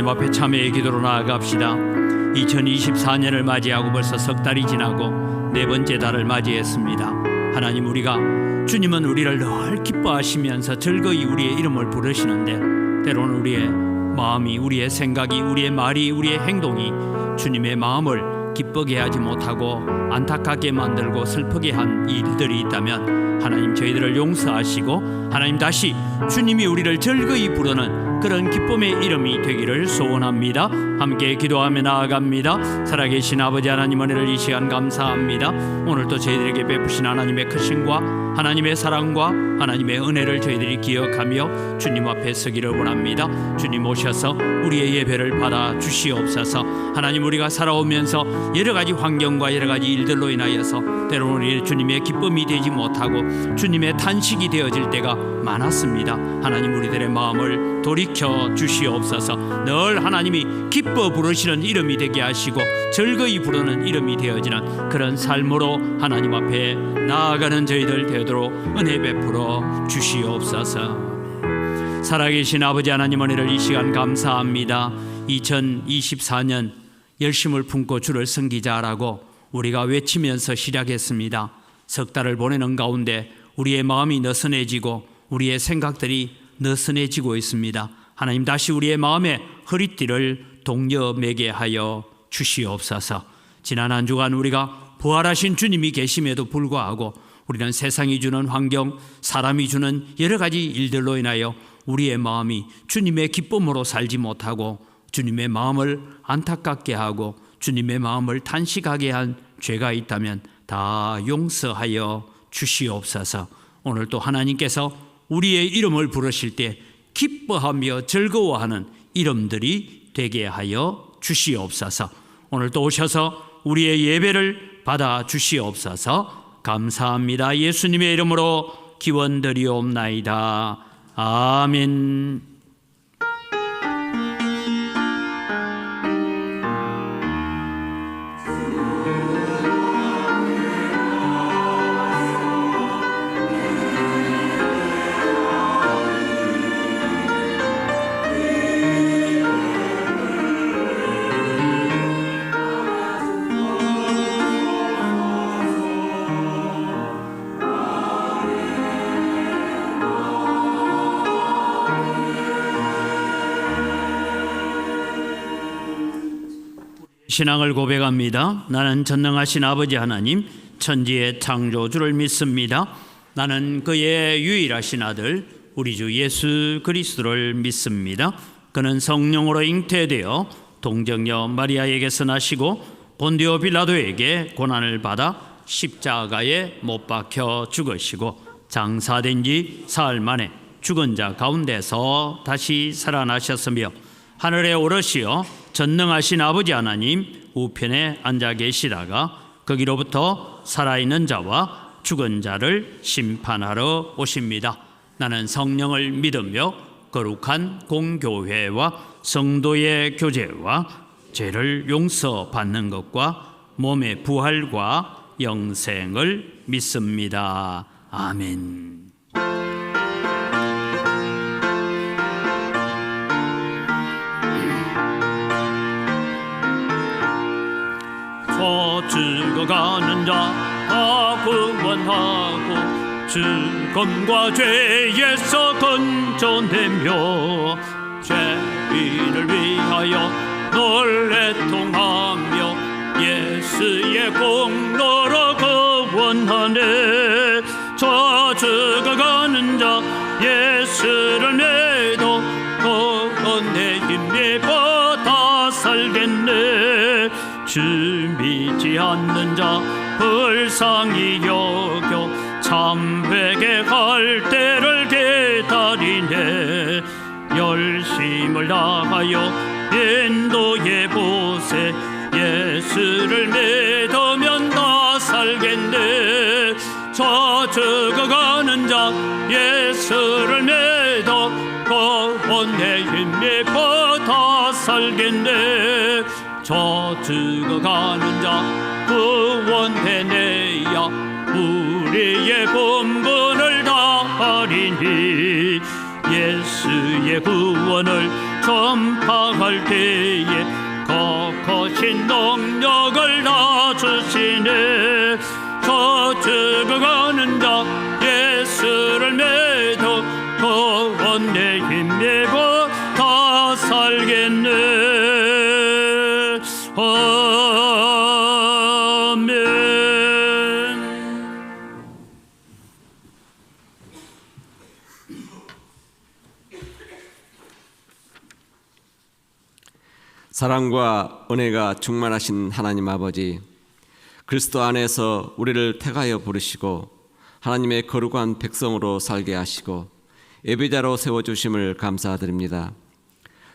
하나님 앞에 참회의 기도로 나아갑시다. 2024년을 맞이하고 벌써 석 달이 지나고 네 번째 달을 맞이했습니다. 하나님, 주님은 우리를 늘 기뻐하시면서 즐거이 우리의 이름을 부르시는데, 때로는 우리의 마음이, 우리의 생각이, 우리의 말이, 우리의 행동이 주님의 마음을 기쁘게 하지 못하고 안타깝게 만들고 슬프게 한 일들이 있다면 하나님, 저희들을 용서하시고 하나님, 다시 주님이 우리를 즐거이 부르는 그런 기쁨의 이름이 되기를 소원합니다. 함께 기도하며 나아갑니다. 살아계신 아버지 하나님, 은혜를 이 시간 감사합니다. 오늘도 저희들에게 베푸신 하나님의 크심과 하나님의 사랑과 하나님의 은혜를 저희들이 기억하며 주님 앞에 서기를 원합니다. 주님 오셔서 우리의 예배를 받아 주시옵소서. 하나님, 우리가 살아오면서 여러 가지 환경과 여러 가지 일들로 인하여서 때로는 우리 주님의 기쁨이 되지 못하고 주님의 탄식이 되어질 때가 많았습니다. 하나님, 우리들의 마음을 돌이켜 주시옵소서. 늘 하나님이 기뻐 부르시는 이름이 되게 하시고 즐거이 부르는 이름이 되어지는 그런 삶으로 하나님 앞에 나아가는 저희들 되도록 은혜 베풀어 주시옵소서. 살아계신 아버지 하나님, 은혜를 이 시간 감사합니다. 2024년 열심을 품고 주를 섬기자라고 우리가 외치면서 시작했습니다. 석 달을 보내는 가운데 우리의 마음이 느슨해지고 우리의 생각들이 느슨해지고 있습니다. 하나님, 다시 우리의 마음의 허리띠를 동여매게 하여 주시옵소서. 지난 한 주간 우리가 부활하신 주님이 계심에도 불구하고 우리는 세상이 주는 환경, 사람이 주는 여러 가지 일들로 인하여 우리의 마음이 주님의 기쁨으로 살지 못하고 주님의 마음을 안타깝게 하고 주님의 마음을 탄식하게 한 죄가 있다면 다 용서하여 주시옵소서. 오늘 또 하나님께서 우리의 이름을 부르실 때 기뻐하며 즐거워하는 이름들이 되게 하여 주시옵소서. 오늘 또 오셔서 우리의 예배를 받아 주시옵소서. 감사합니다. 예수님의 이름으로 기원드리옵나이다. 아멘. 신앙을 고백합니다. 나는 전능하신 아버지 하나님, 천지의 창조주를 믿습니다. 나는 그의 유일하신 아들 우리 주 예수 그리스도를 믿습니다. 그는 성령으로 잉태되어 동정녀 마리아에게서 나시고 본디오 빌라도에게 고난을 받아 십자가에 못 박혀 죽으시고 장사된 지 사흘 만에 죽은 자 가운데서 다시 살아나셨으며 하늘에 오르시어 전능하신 아버지 하나님 우편에 앉아 계시다가 거기로부터 살아있는 자와 죽은 자를 심판하러 오십니다. 나는 성령을 믿으며 거룩한 공교회와 성도의 교제와 죄를 용서받는 것과 몸의 부활과 영생을 믿습니다. 아멘. 죽어가는 자 구원하고 죽음과 죄에서 건져내며 죄인을 위하여 놀래통하며 예수의 공로로 구원하네. 저 죽어가는 자 예수를 믿어 구원의 힘입어 다 살겠네. 주 믿지 않는 자 불쌍히 여겨 참회개 할 때를 기다리네. 열심을 다하여 인도해 보세. 예수를 믿으면 다 살겠네. 저 죽어가는 자 예수를 믿어 구원의 힘입어 다 살겠네. 저 죽어가는 자 구원해내야 우리의 본분을 다하리니. 예수의 구원을 전파 다할 때에 거거신 능력을 다 주시네. 저 죽어가는 자 예수를 믿어 구원에 힘내고 다 살겠네. 사랑과 은혜가 충만하신 하나님 아버지, 그리스도 안에서 우리를 택하여 부르시고 하나님의 거룩한 백성으로 살게 하시고 예배자로 세워주심을 감사드립니다.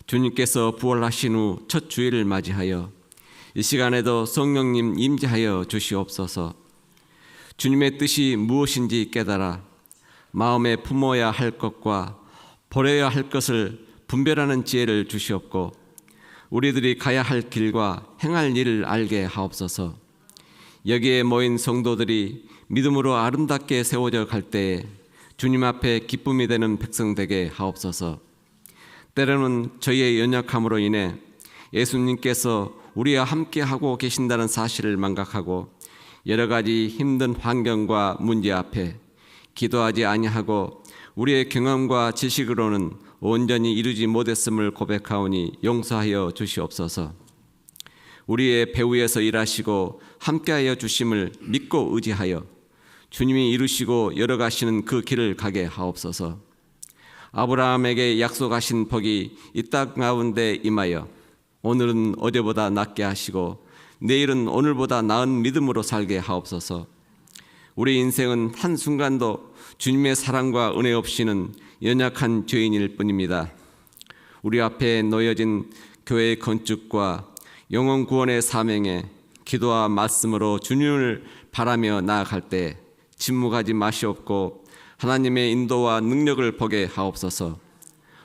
주님께서 부활하신 후 첫 주일을 맞이하여 이 시간에도 성령님 임재하여 주시옵소서. 주님의 뜻이 무엇인지 깨달아 마음에 품어야 할 것과 버려야 할 것을 분별하는 지혜를 주시옵고 우리들이 가야 할 길과 행할 일을 알게 하옵소서. 여기에 모인 성도들이 믿음으로 아름답게 세워져 갈 때에 주님 앞에 기쁨이 되는 백성 되게 하옵소서. 때로는 저희의 연약함으로 인해 예수님께서 우리와 함께하고 계신다는 사실을 망각하고 여러 가지 힘든 환경과 문제 앞에 기도하지 아니하고 우리의 경험과 지식으로는 온전히 이루지 못했음을 고백하오니 용서하여 주시옵소서. 우리의 배후에서 일하시고 함께하여 주심을 믿고 의지하여 주님이 이루시고 열어가시는 그 길을 가게 하옵소서. 아브라함에게 약속하신 복이 이 땅 가운데 임하여 오늘은 어제보다 낫게 하시고 내일은 오늘보다 나은 믿음으로 살게 하옵소서. 우리 인생은 한순간도 주님의 사랑과 은혜 없이는 연약한 죄인일 뿐입니다. 우리 앞에 놓여진 교회의 건축과 영혼 구원의 사명에 기도와 말씀으로 주님을 바라며 나아갈 때 침묵하지 마시옵고 하나님의 인도와 능력을 보게 하옵소서.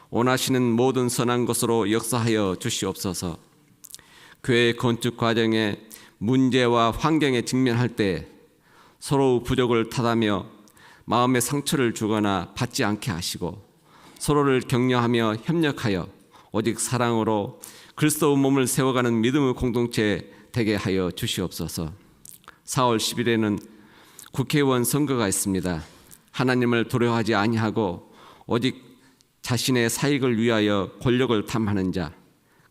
원하시는 모든 선한 것으로 역사하여 주시옵소서. 교회 건축 과정에 문제와 환경에 직면할 때 서로 부족을 탓하며 마음의 상처를 주거나 받지 않게 하시고 서로를 격려하며 협력하여 오직 사랑으로 그리스도 몸을 세워가는 믿음의 공동체 되게 하여 주시옵소서. 4월 10일에는 국회의원 선거가 있습니다. 하나님을 두려워하지 아니하고 오직 자신의 사익을 위하여 권력을 탐하는 자,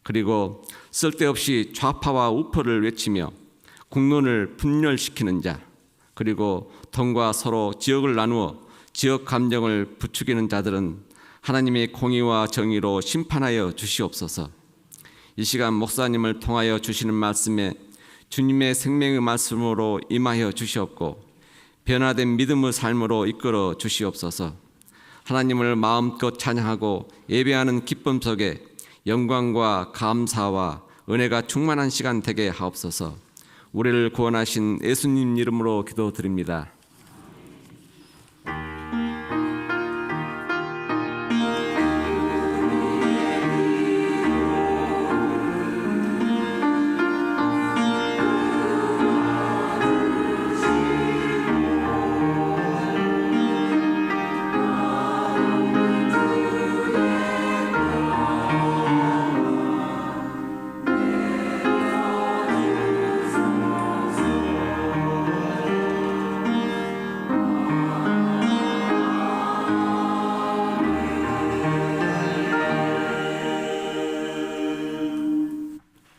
그리고 쓸데없이 좌파와 우파를 외치며 국론을 분열시키는 자, 그리고 돈과 서로 지역을 나누어 지역 감정을 부추기는 자들은 하나님의 공의와 정의로 심판하여 주시옵소서. 이 시간 목사님을 통하여 주시는 말씀에 주님의 생명의 말씀으로 임하여 주시옵고 변화된 믿음의 삶으로 이끌어 주시옵소서. 하나님을 마음껏 찬양하고 예배하는 기쁨 속에 영광과 감사와 은혜가 충만한 시간 되게 하옵소서. 우리를 구원하신 예수님 이름으로 기도드립니다.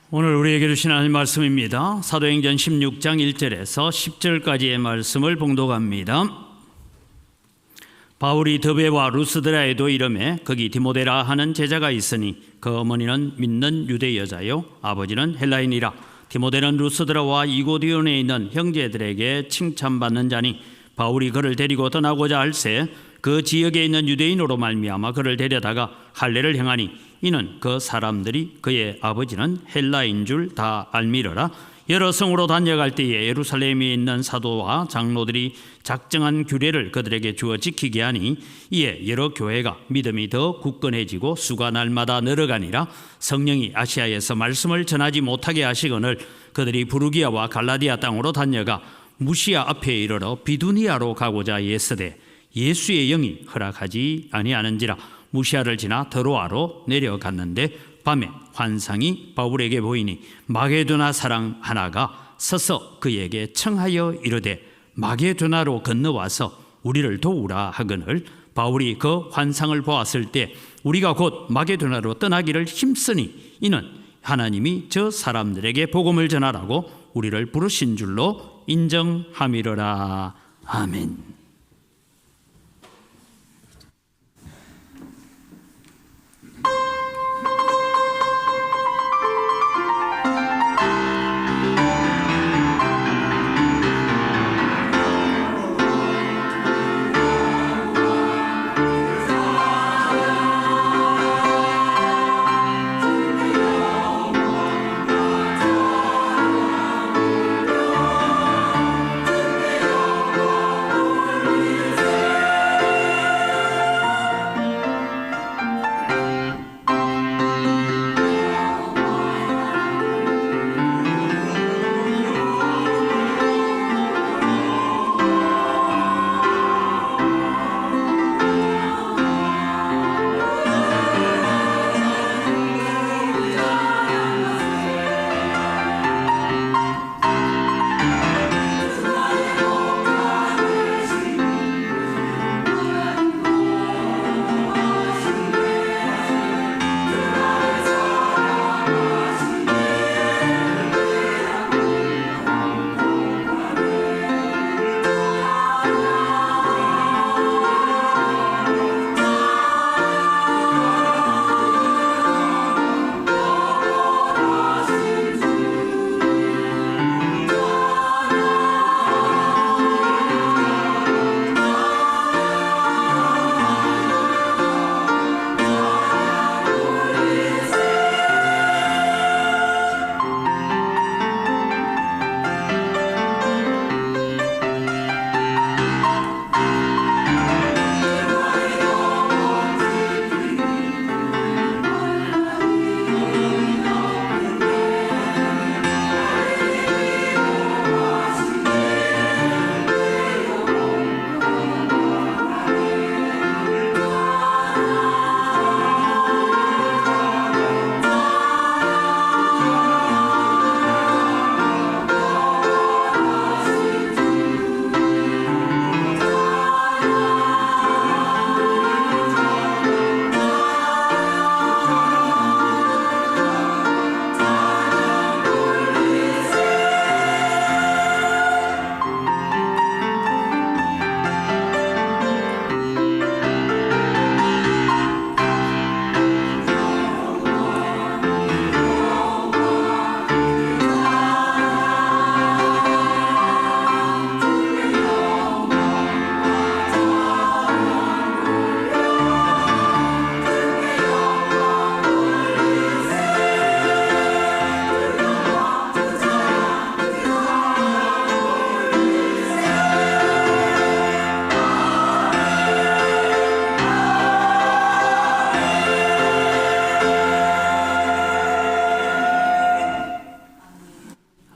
오늘 우리에게 주신 하나님 말씀입니다. 사도행전 16장 1절에서 10절까지의 말씀을 봉독합니다. 바울이 더베와 루스드라에도 이르매 거기 디모데라 하는 제자가 있으니 그 어머니는 믿는 유대 여자요 아버지는 헬라인이라. 디모데는 루스드라와 이고디온에 있는 형제들에게 칭찬받는 자니 바울이 그를 데리고 떠나고자 할새 그 지역에 있는 유대인으로 말미암아 그를 데려다가 할례를 행하니 이는 그 사람들이 그의 아버지는 헬라인 줄 다 알미러라. 여러 성으로 다녀갈 때에 예루살렘에 있는 사도와 장로들이 작정한 규례를 그들에게 주어 지키게 하니 이에 여러 교회가 믿음이 더 굳건해지고 수가 날마다 늘어가니라. 성령이 아시아에서 말씀을 전하지 못하게 하시거늘 그들이 부르기아와 갈라디아 땅으로 다녀가 무시아 앞에 이르러 비두니아로 가고자 애쓰되 예수의 영이 허락하지 아니하는지라. 무시아를 지나 드로아로 내려갔는데 밤에 환상이 바울에게 보이니 마게도나 사람 하나가 서서 그에게 청하여 이르되 마게도나로 건너와서 우리를 도우라 하거늘 바울이 그 환상을 보았을 때 우리가 곧 마게도나로 떠나기를 힘쓰니 이는 하나님이 저 사람들에게 복음을 전하라고 우리를 부르신 줄로 인정함이로라. 아멘.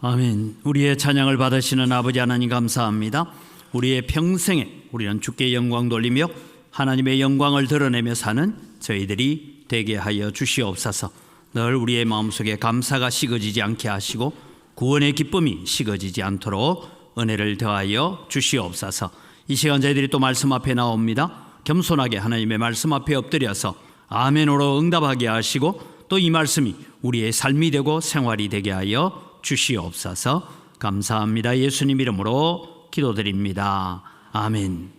아멘. 우리의 찬양을 받으시는 아버지 하나님 감사합니다. 우리의 평생에 우리는 주께 영광 돌리며 하나님의 영광을 드러내며 사는 저희들이 되게 하여 주시옵소서. 늘 우리의 마음속에 감사가 식어지지 않게 하시고 구원의 기쁨이 식어지지 않도록 은혜를 더하여 주시옵소서. 이 시간 저희들이 또 말씀 앞에 나옵니다. 겸손하게 하나님의 말씀 앞에 엎드려서 아멘으로 응답하게 하시고 또 이 말씀이 우리의 삶이 되고 생활이 되게 하여 주시옵소서. 감사합니다. 예수님 이름으로 기도드립니다. 아멘.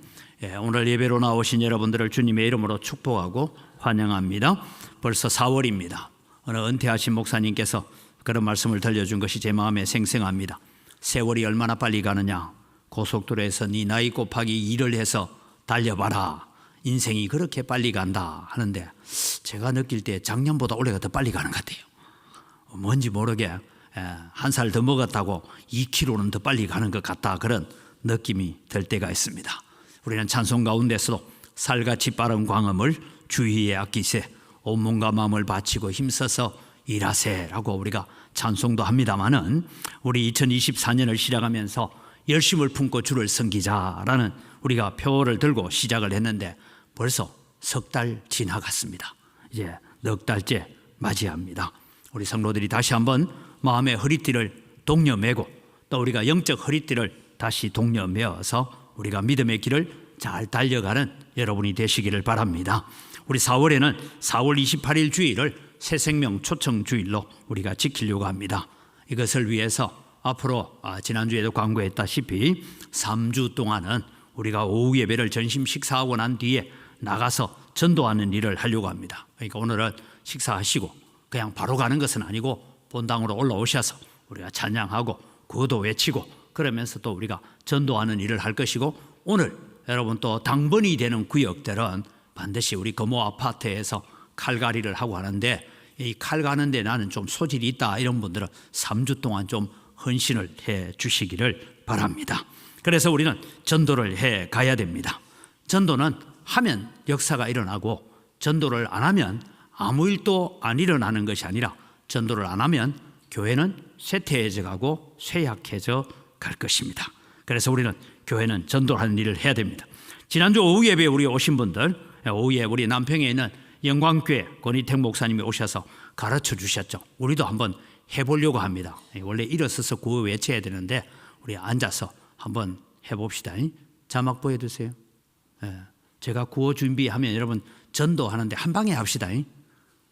오늘 예배로 나오신 여러분들을 주님의 이름으로 축복하고 환영합니다. 벌써 4월입니다. 어느 은퇴하신 목사님께서 그런 말씀을 들려준 것이 제 마음에 생생합니다. 세월이 얼마나 빨리 가느냐. 고속도로에서 네 나이 곱하기 2를 해서 달려봐라. 인생이 그렇게 빨리 간다 하는데 제가 느낄 때 작년보다 올해가 더 빨리 가는 것 같아요. 뭔지 모르게 한 살 더 먹었다고 2km는 더 빨리 가는 것 같다, 그런 느낌이 들 때가 있습니다. 우리는 찬송 가운데서도 살같이 빠른 광음을 주위에 아끼세 온몸과 마음을 바치고 힘써서 일하세라고 우리가 찬송도 합니다마는 우리 2024년을 시작하면서 열심을 품고 주를 섬기자라는 우리가 표를 들고 시작을 했는데 벌써 석 달 지나갔습니다. 이제 넉 달째 맞이합니다. 우리 성도들이 다시 한번 마음의 허리띠를 동여매고 또 우리가 영적 허리띠를 다시 동여매어서 우리가 믿음의 길을 잘 달려가는 여러분이 되시기를 바랍니다. 우리 4월에는 4월 28일 주일을 새생명 초청 주일로 우리가 지키려고 합니다. 이것을 위해서 앞으로 지난주에도 광고했다시피 3주 동안은 우리가 오후 예배를 전심 식사하고 난 뒤에 나가서 전도하는 일을 하려고 합니다. 그러니까 오늘은 식사하시고 그냥 바로 가는 것은 아니고 본당으로 올라오셔서 우리가 찬양하고 구호도 외치고 그러면서 또 우리가 전도하는 일을 할 것이고, 오늘 여러분 또 당번이 되는 구역들은 반드시 우리 금호 아파트에서 칼갈이를 하고 하는데, 이 칼 가는데 나는 좀 소질이 있다 이런 분들은 3주 동안 좀 헌신을 해 주시기를 바랍니다. 그래서 우리는 전도를 해 가야 됩니다. 전도는 하면 역사가 일어나고, 전도를 안 하면 아무 일도 안 일어나는 것이 아니라, 전도를 안 하면 교회는 쇠퇴해져 가고 쇠약해져 갈 것입니다. 그래서 우리는 교회는 전도하는 일을 해야 됩니다. 지난주 오후 예배에 우리 오신 분들, 오후에 우리 남평에 있는 영광교회 권희택 목사님이 오셔서 가르쳐 주셨죠. 우리도 한번 해보려고 합니다. 원래 일어서서 구호 외쳐야 되는데 우리 앉아서 한번 해봅시다. 자막 보여주세요. 제가 구호 준비하면 여러분 전도하는데 한 방에 합시다.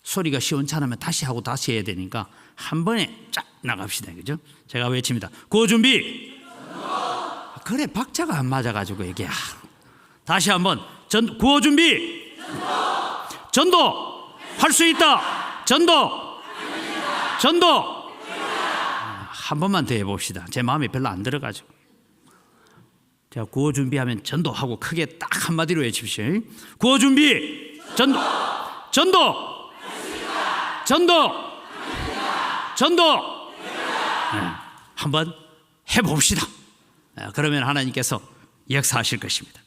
소리가 시원찮으면 다시 하고 다시 해야 되니까 한 번에 쫙 나갑시다. 그죠? 제가 외칩니다. 구호 준비. 그래, 박자가 안 맞아가지고 이게. 다시 한번 구호 준비. 전도 할 수 있다. 전도 한 번만 더 해봅시다. 제 마음에 별로 안 들어가지고. 제가 구호 준비하면 전도하고 크게 딱 한마디로 외칩시오. 구호 준비. 전도 한번 해봅시다. 그러면 하나님께서 역사하실 것입니다.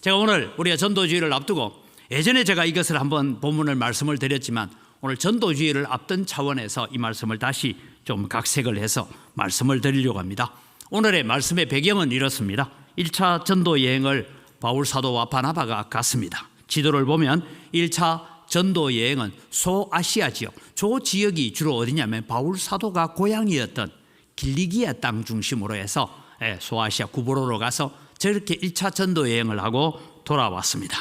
제가 오늘 우리가 전도주의를 앞두고, 예전에 제가 이것을 한번 본문을 말씀을 드렸지만 오늘 전도주의를 앞둔 차원에서 이 말씀을 다시 좀 각색을 해서 말씀을 드리려고 합니다. 오늘의 말씀의 배경은 이렇습니다. 1차 전도 여행을 바울 사도와 바나바가 갔습니다. 지도를 보면 1차 전도 여행은 소아시아 지역, 저 지역이 주로 어디냐면 바울 사도가 고향이었던 길리기아 땅 중심으로 해서 소아시아 구브로로 가서 저렇게 1차 전도 여행을 하고 돌아왔습니다.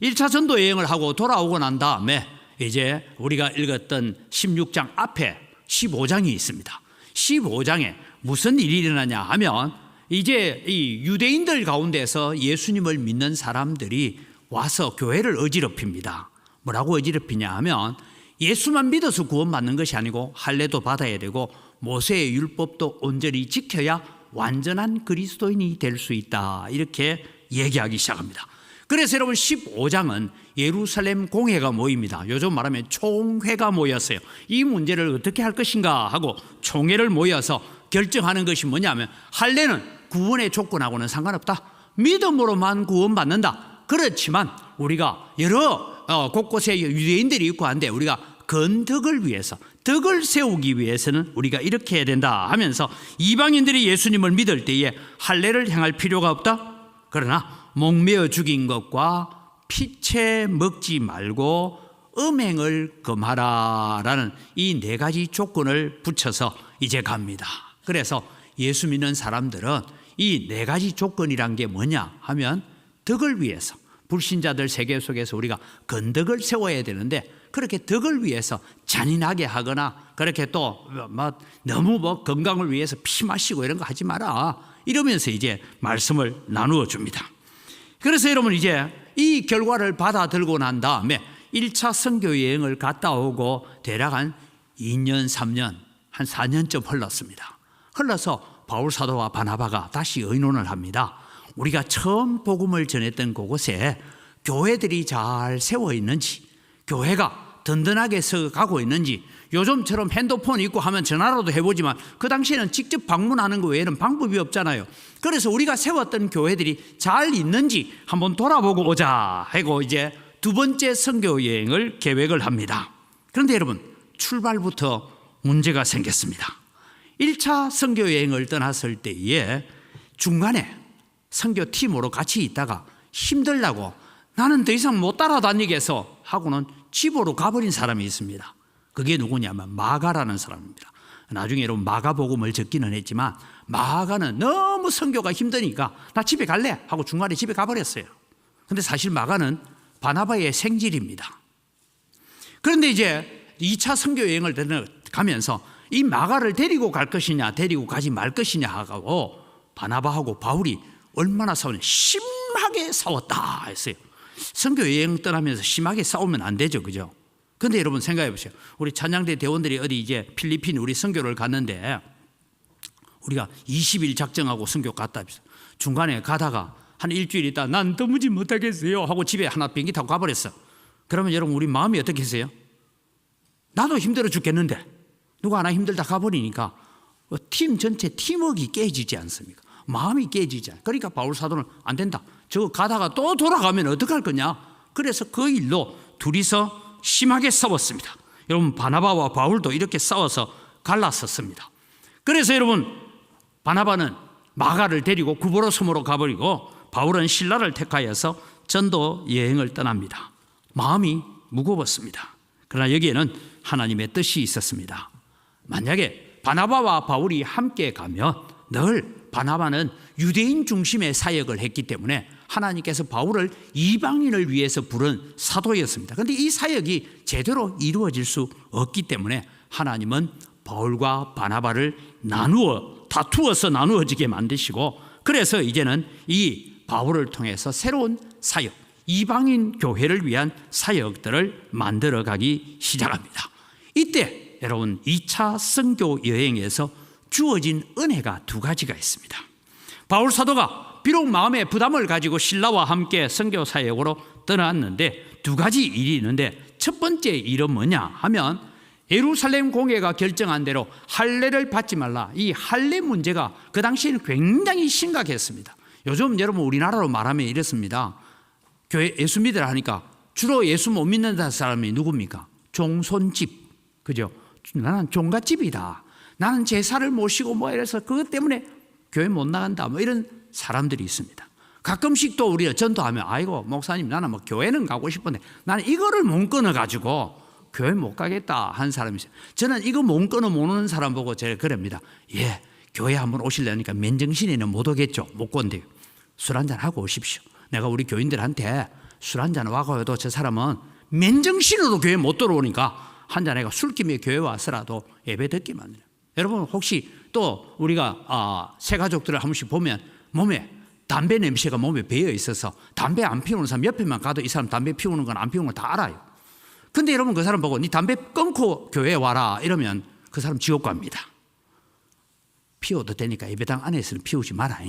1차 전도 여행을 하고 돌아오고 난 다음에 이제 우리가 읽었던 16장 앞에 15장이 있습니다. 15장에 무슨 일이 일어나냐 하면, 이제 이 유대인들 가운데서 예수님을 믿는 사람들이 와서 교회를 어지럽힙니다. 뭐라고 어지럽히냐 하면, 예수만 믿어서 구원받는 것이 아니고 할례도 받아야 되고 모세의 율법도 온전히 지켜야 완전한 그리스도인이 될 수 있다, 이렇게 얘기하기 시작합니다. 그래서 여러분 15장은 예루살렘 공회가 모입니다. 요즘 말하면 총회가 모였어요. 이 문제를 어떻게 할 것인가 하고 총회를 모여서 결정하는 것이 뭐냐면, 할례는 구원의 조건하고는 상관없다. 믿음으로만 구원받는다. 그렇지만 우리가 여러 곳곳에 유대인들이 있고 한데 우리가 건덕을 위해서, 덕을 세우기 위해서는 우리가 이렇게 해야 된다 하면서, 이방인들이 예수님을 믿을 때에 할례를 행할 필요가 없다. 그러나 목매어 죽인 것과 피채 먹지 말고 음행을 금하라라는 이 네 가지 조건을 붙여서 이제 갑니다. 그래서 예수 믿는 사람들은 이 네 가지 조건이란 게 뭐냐 하면, 덕을 위해서, 불신자들 세계 속에서 우리가 건덕을 세워야 되는데 그렇게 덕을 위해서 잔인하게 하거나 그렇게 또 너무 건강을 위해서 피 마시고 이런 거 하지 마라, 이러면서 이제 말씀을 나누어 줍니다. 그래서 여러분 이제 이 결과를 받아들고 난 다음에 1차 선교 여행을 갔다 오고 대략 한 2년 3년 한 4년쯤 흘렀습니다. 흘러서 바울 사도와 바나바가 다시 의논을 합니다. 우리가 처음 복음을 전했던 그곳에 교회들이 잘 세워 있는지, 교회가 든든하게 서가고 있는지, 요즘처럼 핸드폰 있고 하면 전화로도 해보지만 그 당시에는 직접 방문하는 거 외에는 방법이 없잖아요. 그래서 우리가 세웠던 교회들이 잘 있는지 한번 돌아보고 오자 하고 이제 두 번째 선교 여행을 계획을 합니다. 그런데 여러분, 출발부터 문제가 생겼습니다. 1차 선교 여행을 떠났을 때에 중간에 선교팀으로 같이 있다가 힘들다고 나는 더 이상 못 따라다니겠어 하고는 집으로 가버린 사람이 있습니다. 그게 누구냐면 마가라는 사람입니다. 나중에 여러분 마가복음을 적기는 했지만 마가는 너무 선교가 힘드니까 나 집에 갈래 하고 중간에 집에 가버렸어요. 근데 사실 마가는 바나바의 생질입니다. 그런데 이제 2차 선교 여행을 가면서 이 마가를 데리고 갈 것이냐 데리고 가지 말 것이냐 하고 바나바하고 바울이 얼마나 싸우냐, 심하게 싸웠다 했어요. 선교 여행 떠나면서 심하게 싸우면 안 되죠, 그죠? 근데 여러분 생각해 보세요. 우리 찬양대 대원들이 어디 이제 필리핀 우리 선교를 갔는데 우리가 20일 작정하고 선교 갔다 중간에 가다가 한 일주일 있다 난 도무지 못하겠어요 하고 집에 하나 비행기 타고 가버렸어. 그러면 여러분 우리 마음이 어떻겠어요? 나도 힘들어 죽겠는데 누가 하나 힘들다 가버리니까 팀 전체 팀워크가 깨지지 않습니까? 마음이 깨지지 않아요. 그러니까 바울 사도는 안 된다. 저거 가다가 또 돌아가면 어떡할 거냐. 그래서 그 일로 둘이서 심하게 싸웠습니다. 여러분 바나바와 바울도 이렇게 싸워서 갈랐었습니다. 그래서 여러분 바나바는 마가를 데리고 구보로섬으로 가버리고 바울은 실라를 택하여서 전도 여행을 떠납니다. 마음이 무거웠습니다. 그러나 여기에는 하나님의 뜻이 있었습니다. 만약에 바나바와 바울이 함께 가면 늘 바나바는 유대인 중심의 사역을 했기 때문에 하나님께서 바울을 이방인을 위해서 부른 사도였습니다. 그런데 이 사역이 제대로 이루어질 수 없기 때문에 하나님은 바울과 바나바를 다투어서 나누어지게 만드시고 그래서 이제는 이 바울을 통해서 새로운 사역, 이방인 교회를 위한 사역들을 만들어가기 시작합니다. 이때 여러분 2차 선교 여행에서 주어진 은혜가 두 가지가 있습니다. 바울 사도가 비록 마음에 부담을 가지고 신라와 함께 선교 사역으로 떠났는데 두 가지 일이 있는데 첫 번째 일은 뭐냐 하면 예루살렘 공회가 결정한 대로 할례를 받지 말라. 이 할례 문제가 그 당시에는 굉장히 심각했습니다. 요즘 여러분 우리나라로 말하면 이렇습니다. 교회 예수 믿으라 하니까 주로 예수 못 믿는 사람이 누굽니까? 종손집, 그죠? 나는 종갓집이다. 나는 제사를 모시고 뭐 이래서 그것 때문에 교회 못 나간다. 뭐 이런 사람들이 있습니다. 가끔씩 또 우리가 전도하면 아이고 목사님 나는 뭐 교회는 가고 싶은데 나는 이거를 못 끊어가지고 교회 못 가겠다 한 사람이 있어요. 저는 이거 못 끊어 못 오는 사람 보고 제가 그럽니다. 예, 교회 한번 오시려니까 맨정신에는 못 오겠죠. 못 건데요. 술 한잔 하고 오십시오. 내가 우리 교인들한테 술 한잔 와가도 저 사람은 맨정신으로 교회 못 들어오니까 한잔 해가 술김에 교회 와서라도 예배 듣게 만들어요. 여러분 혹시 또 우리가 새 가족들을 한 번씩 보면 몸에 담배 냄새가 몸에 배어 있어서 담배 안 피우는 사람 옆에만 가도 이 사람 담배 피우는 건 안 피우는 건 다 알아요. 근데 여러분 그 사람 보고 네 담배 끊고 교회에 와라 이러면 그 사람 지옥 갑니다. 피워도 되니까 예배당 안에서는 피우지 마라.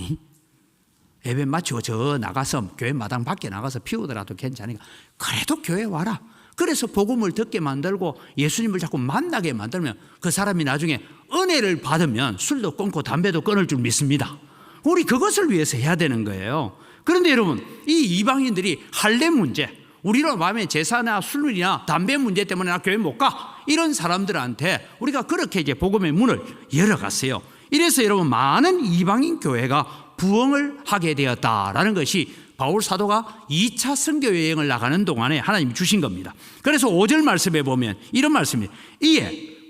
예배 마치고 저 나가서 교회 마당 밖에 나가서 피우더라도 괜찮으니까 그래도 교회 와라. 그래서 복음을 듣게 만들고 예수님을 자꾸 만나게 만들면 그 사람이 나중에 은혜를 받으면 술도 끊고 담배도 끊을 줄 믿습니다. 우리 그것을 위해서 해야 되는 거예요. 그런데 여러분 이 이방인들이 할례 문제, 우리로 마음에 제사나 술이나 담배 문제 때문에 나 교회 못 가 이런 사람들한테 우리가 그렇게 이제 복음의 문을 열어갔어요. 이래서 여러분 많은 이방인 교회가 부흥을 하게 되었다라는 것이 바울 사도가 2차 선교 여행을 나가는 동안에 하나님이 주신 겁니다. 그래서 5절 말씀에 보면 이런 말씀입니다.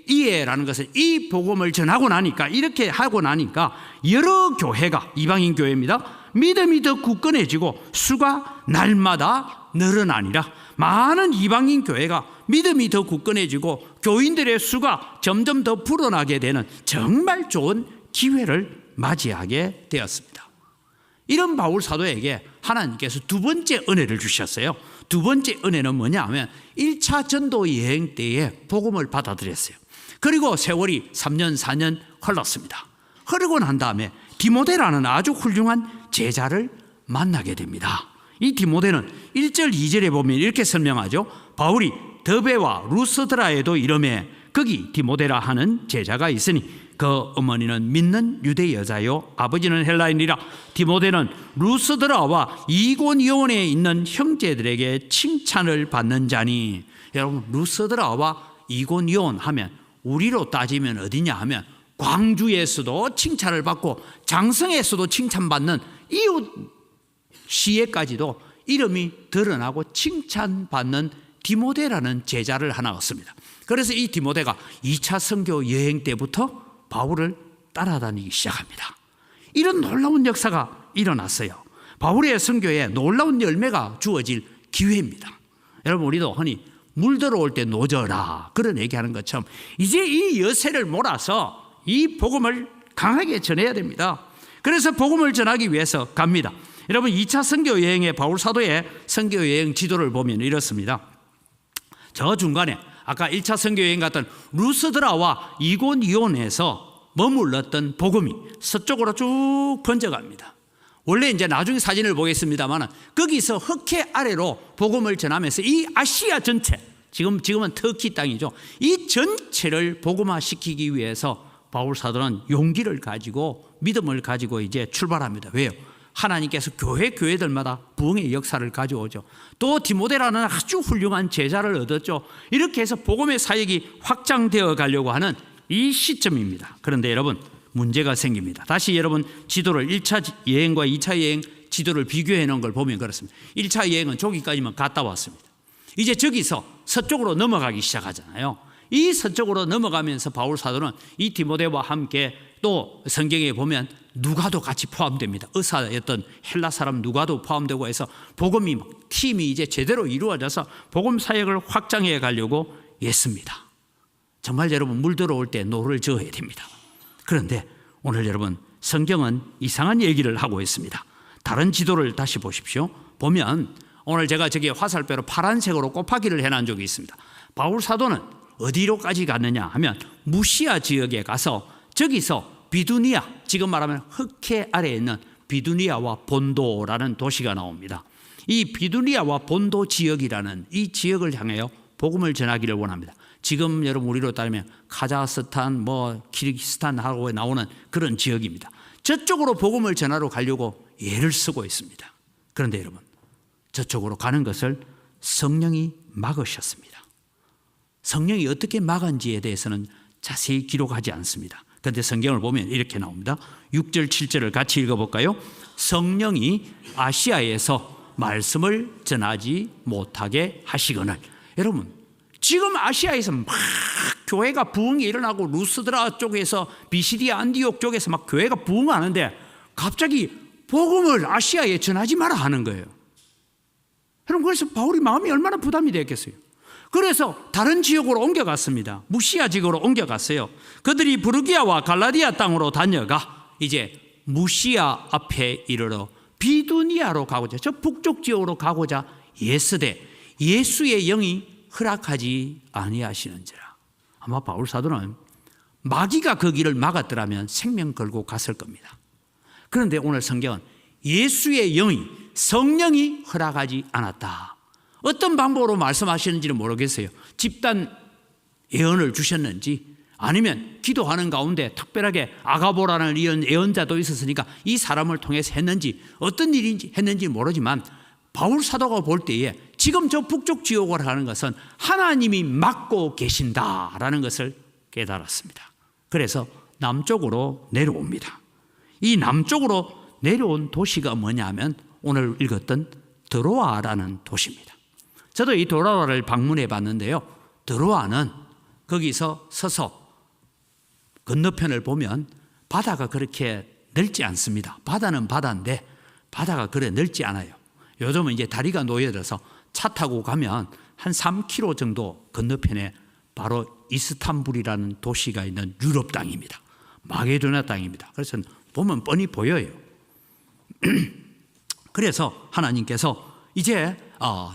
이에라는 것은 이 복음을 전하고 나니까 이렇게 하고 나니까 여러 교회가 이방인 교회입니다. 믿음이 더 굳건해지고 수가 날마다 늘어나니라. 많은 이방인 교회가 믿음이 더 굳건해지고 교인들의 수가 점점 더 불어나게 되는 정말 좋은 기회를 맞이하게 되었습니다. 이런 바울 사도에게 하나님께서 두 번째 은혜를 주셨어요. 두 번째 은혜는 뭐냐 하면 1차 전도 여행 때에 복음을 받아들였어요. 그리고 세월이 3년 4년 흘렀습니다. 흐르고 난 다음에 디모데라는 아주 훌륭한 제자를 만나게 됩니다. 이 디모데는 1절 2절에 보면 이렇게 설명하죠. 바울이 더베와 루스드라에도 이름에 거기 디모데라 하는 제자가 있으니 그 어머니는 믿는 유대 여자요 아버지는 헬라인이라. 디모데는 루스드라와 이고니온에 있는 형제들에게 칭찬을 받는 자니. 여러분 루스드라와 이고니온 하면 우리로 따지면 어디냐 하면 광주에서도 칭찬을 받고 장성에서도 칭찬받는 이웃 시에까지도 이름이 드러나고 칭찬받는 디모데라는 제자를 하나 얻습니다. 그래서 이 디모데가 2차 선교 여행 때부터 바울을 따라다니기 시작합니다. 이런 놀라운 역사가 일어났어요. 바울의 선교에 놀라운 열매가 주어질 기회입니다. 여러분, 우리도 흔히 물 들어올 때 노져라 그런 얘기하는 것처럼 이제 이 여세를 몰아서 이 복음을 강하게 전해야 됩니다. 그래서 복음을 전하기 위해서 갑니다. 여러분, 2차 선교 여행의 바울 사도의 선교 여행 지도를 보면 이렇습니다. 저 중간에 아까 1차 선교 여행 갔던 루스드라와 이고니온에서 머물렀던 복음이 서쪽으로 쭉 번져갑니다. 원래 이제 나중에 사진을 보겠습니다만 거기서 흑해 아래로 복음을 전하면서 이 아시아 전체, 지금은 터키 땅이죠. 이 전체를 복음화시키기 위해서 바울 사도는 용기를 가지고 믿음을 가지고 이제 출발합니다. 왜요? 하나님께서 교회들마다 부흥의 역사를 가져오죠. 또 디모데라는 아주 훌륭한 제자를 얻었죠. 이렇게 해서 복음의 사역이 확장되어 가려고 하는 이 시점입니다. 그런데 여러분, 문제가 생깁니다. 다시 여러분 지도를 1차 여행과 2차 여행 지도를 비교해 놓은 걸 보면 그렇습니다. 1차 여행은 저기까지만 갔다 왔습니다. 이제 저기서 서쪽으로 넘어가기 시작하잖아요. 이 서쪽으로 넘어가면서 바울 사도는 이 디모데와 함께 또 성경에 보면 누가도 같이 포함됩니다. 의사였던 헬라 사람 누가도 포함되고 해서 복음이 팀이 이제 제대로 이루어져서 복음 사역을 확장해 가려고 했습니다. 정말 여러분, 물 들어올 때 노를 저어야 됩니다. 그런데 오늘 여러분, 성경은 이상한 얘기를 하고 있습니다. 다른 지도를 다시 보십시오. 보면 오늘 제가 저기 화살표로 파란색으로 곱하기를 해놓은 적이 있습니다. 바울 사도는 어디로까지 갔느냐 하면 무시아 지역에 가서 저기서 비두니아, 지금 말하면 흑해 아래에 있는 비두니아와 본도라는 도시가 나옵니다. 이 비두니아와 본도 지역이라는 이 지역을 향하여 복음을 전하기를 원합니다. 지금 여러분 우리로 따르면 카자흐스탄, 키르기스탄하고 나오는 그런 지역입니다. 저쪽으로 복음을 전하러 가려고 애를 쓰고 있습니다. 그런데 여러분, 저쪽으로 가는 것을 성령이 막으셨습니다. 성령이 어떻게 막은지에 대해서는 자세히 기록하지 않습니다. 그런데 성경을 보면 이렇게 나옵니다. 6절 7절을 같이 읽어볼까요? 성령이 아시아에서 말씀을 전하지 못하게 하시거늘. 여러분, 지금 아시아에서 막 교회가 부흥이 일어나고 루스드라 쪽에서 비시디아 안디옥 쪽에서 막 교회가 부흥하는데 갑자기 복음을 아시아에 전하지 마라 하는 거예요. 여러분, 그래서 바울이 마음이 얼마나 부담이 됐겠어요. 그래서 다른 지역으로 옮겨갔습니다. 무시아 지역으로 옮겨갔어요. 그들이 부르기아와 갈라디아 땅으로 다녀가 이제 무시아 앞에 이르러 비두니아로 가고자, 저 북쪽 지역으로 가고자 예스되 예수의 영이 허락하지 아니하시는지라. 아마 바울 사도는 마귀가 그 길을 막았더라면 생명 걸고 갔을 겁니다. 그런데 오늘 성경은 예수의 영이, 성령이 허락하지 않았다. 어떤 방법으로 말씀하시는지는 모르겠어요. 집단 예언을 주셨는지 아니면 기도하는 가운데 특별하게 아가보라는 예언자도 있었으니까 이 사람을 통해서 했는지 어떤 일인지 했는지 모르지만 바울 사도가 볼 때에 지금 저 북쪽 지역으로 가는 것은 하나님이 막고 계신다라는 것을 깨달았습니다. 그래서 남쪽으로 내려옵니다. 이 남쪽으로 내려온 도시가 뭐냐면 오늘 읽었던 드로아라는 도시입니다. 저도 이 드로아를 방문해 봤는데요. 드로아는 거기서 서서 건너편을 보면 바다가 그렇게 넓지 않습니다. 바다는 바다인데 바다가 그래 넓지 않아요. 요즘은 이제 다리가 놓여져서 차 타고 가면 한 3km 정도 건너편에 바로 이스탄불이라는 도시가 있는 유럽 땅입니다. 마게도냐 땅입니다. 그래서 보면 뻔히 보여요. 그래서 하나님께서 이제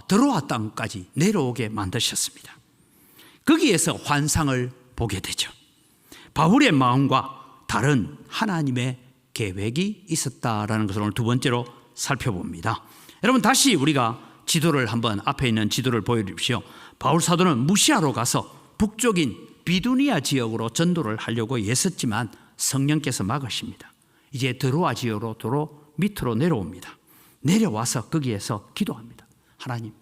드로아 땅까지 내려오게 만드셨습니다. 거기에서 환상을 보게 되죠. 바울의 마음과 다른 하나님의 계획이 있었다라는 것을 오늘 두 번째로 살펴봅니다. 여러분, 다시 우리가 지도를 한번 앞에 있는 지도를 보여주십시오. 바울 사도는 무시아로 가서 북쪽인 비두니아 지역으로 전도를 하려고 애썼지만 성령께서 막으십니다. 이제 드로아 지역으로 도로 밑으로 내려옵니다. 내려와서 거기에서 기도합니다. 하나님,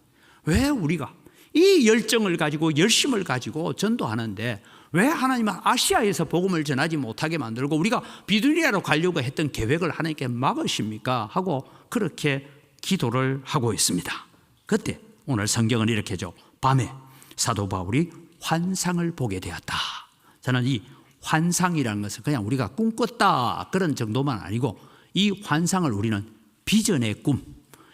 왜 우리가 이 열정을 가지고 열심을 가지고 전도하는데 왜 하나님은 아시아에서 복음을 전하지 못하게 만들고 우리가 비두니아로 가려고 했던 계획을 하나님께 막으십니까? 하고 그렇게 기도를 하고 있습니다. 그때 오늘 성경은 이렇게 죠. 밤에 사도 바울이 환상을 보게 되었다. 저는 이 환상이라는 것은 그냥 우리가 꿈꿨다 그런 정도만 아니고 이 환상을 우리는 비전의 꿈,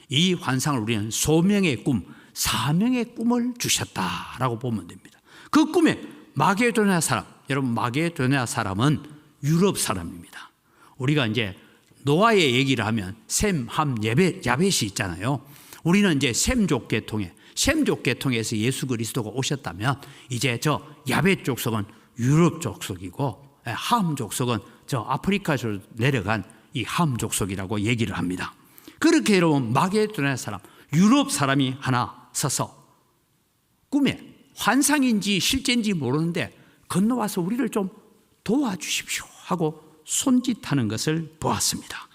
이 환상을 우리는 소명의 꿈, 사명의 꿈을 주셨다라고 보면 됩니다. 그 꿈에 마게도냐 사람, 여러분 마게도냐 사람은 유럽 사람입니다. 우리가 이제 노아의 얘기를 하면 셈, 함, 야벳이 있잖아요. 우리는 이제 셈족 계통에서 예수 그리스도가 오셨다면 이제 저 야벳 족속은 유럽 족속이고 함 족속은 저 아프리카로 내려간 이 함 족속이라고 얘기를 합니다. 그렇게 여러분 마게도냐 사람, 유럽 사람이 하나 서서 꿈에 환상인지 실제인지 모르는데 건너와서 우리를 좀 도와주십시오 하고 손짓하는 것을 보았습니다.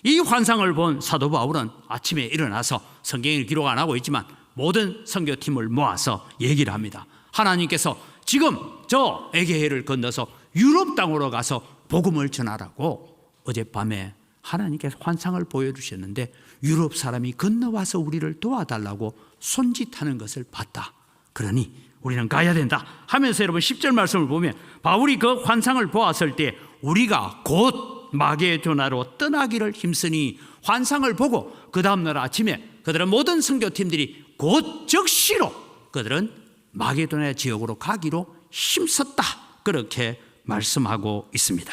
이 환상을 본 사도 바울은 아침에 일어나서 성경을 기록 안 하고 있지만 모든 선교팀을 모아서 얘기를 합니다. 하나님께서 지금 저 에게해를 건너서 유럽 땅으로 가서 복음을 전하라고 어젯밤에 하나님께서 환상을 보여주셨는데 유럽 사람이 건너와서 우리를 도와달라고 손짓하는 것을 봤다. 그러니 우리는 가야 된다 하면서 여러분 10절 말씀을 보면 바울이 그 환상을 보았을 때 우리가 곧 마게도냐로 떠나기를 힘쓰니 환상을 보고 그 다음날 아침에 그들은 모든 선교팀들이 곧 즉시로 그들은 마게도냐 지역으로 가기로 힘썼다. 그렇게 말씀하고 있습니다.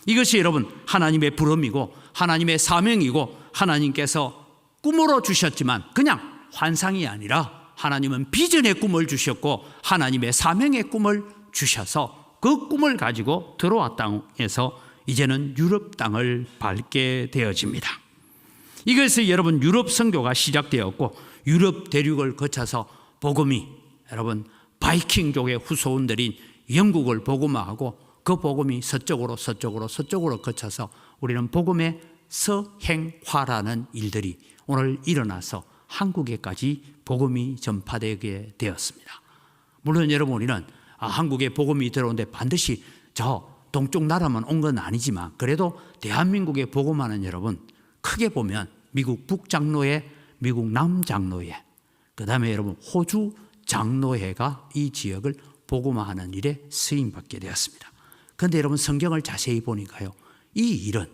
이것이 여러분 하나님의 부름이고 하나님의 사명이고 하나님께서 꿈으로 주셨지만 그냥 환상이 아니라 하나님은 비전의 꿈을 주셨고 하나님의 사명의 꿈을 주셔서 그 꿈을 가지고 들어와 땅에서 이제는 유럽 땅을 밟게 되어집니다. 이것이 여러분 유럽 선교가 시작되었고 유럽 대륙을 거쳐서 복음이 여러분 바이킹족의 후손들인 영국을 복음화하고 그 복음이 서쪽으로 거쳐서 우리는 복음의 서행화라는 일들이 오늘 일어나서 한국에까지 복음이 전파되게 되었습니다. 물론 여러분 우리는 한국에 복음이 들어오는데 반드시 저 동쪽 나라만 온 건 아니지만 그래도 대한민국에 복음하는 여러분 크게 보면 미국 북장로회, 미국 남장로회, 그 다음에 여러분 호주 장로회가 이 지역을 복음화하는 일에 쓰임받게 되었습니다. 그런데 여러분 성경을 자세히 보니까요, 이 일은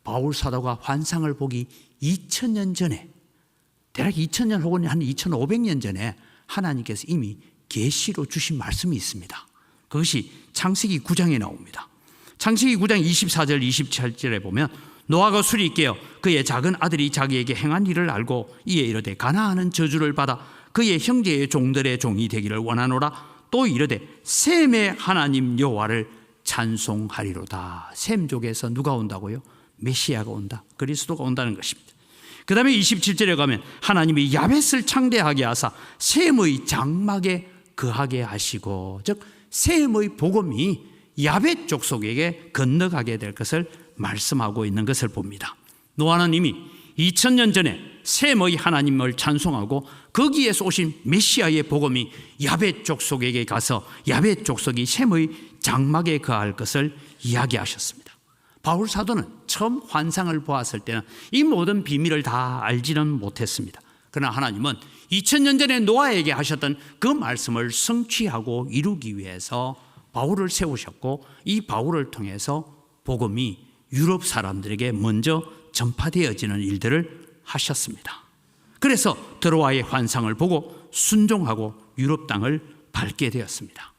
바울 사도가 환상을 보기 2000년 전에, 대략 2000년 혹은 한 2500년 전에 하나님께서 이미 계시로 주신 말씀이 있습니다. 그것이 창세기 9장에 나옵니다. 창세기 9장 24절 27절에 보면 노아가 술이 깨어 그의 작은 아들이 자기에게 행한 일을 알고 이에 이르되 가나안은 저주를 받아 그의 형제의 종들의 종이 되기를 원하노라. 또 이르되 셈의 하나님 여호와를 찬송하리로다. 셈족에서 누가 온다고요? 메시아가 온다. 그리스도가 온다는 것입니다. 그 다음에 27절에 가면 하나님이 야벳을 창대하게 하사 셈의 장막에 거하게 하시고, 즉 셈의 복음이 야벳 족속에게 건너가게 될 것을 말씀하고 있는 것을 봅니다. 노아는 이미 2000년 전에 셈의 하나님을 찬송하고 거기에서 오신 메시아의 복음이 야벳 족속에게 가서 야벳 족속이 셈의 장막에 거할 것을 이야기하셨습니다. 바울 사도는 처음 환상을 보았을 때는 이 모든 비밀을 다 알지는 못했습니다. 그러나 하나님은 2000년 전에 노아에게 하셨던 그 말씀을 성취하고 이루기 위해서 바울을 세우셨고 이 바울을 통해서 복음이 유럽 사람들에게 먼저 전파되어지는 일들을 하셨습니다. 그래서 드로아의 환상을 보고 순종하고 유럽 땅을 밟게 되었습니다.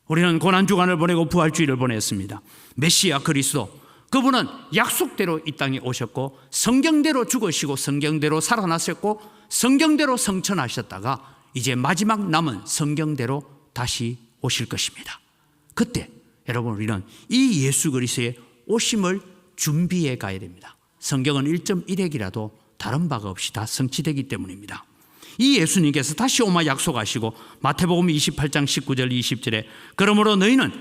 우리는 고난주간을 보내고 부활주일을 보냈습니다. 메시아 그리스도, 그분은 약속대로 이 땅에 오셨고 성경대로 죽으시고 성경대로 살아나셨고 성경대로 성천하셨다가 이제 마지막 남은 성경대로 다시 오실 것입니다. 그때 여러분 우리는 이 예수 그리스도의 오심을 준비해 가야 됩니다. 성경은 1.1핵이라도 다른 바가 없이 다 성취되기 때문입니다. 이 예수님께서 다시 오마 약속하시고 마태복음 28장 19절 20절에 그러므로 너희는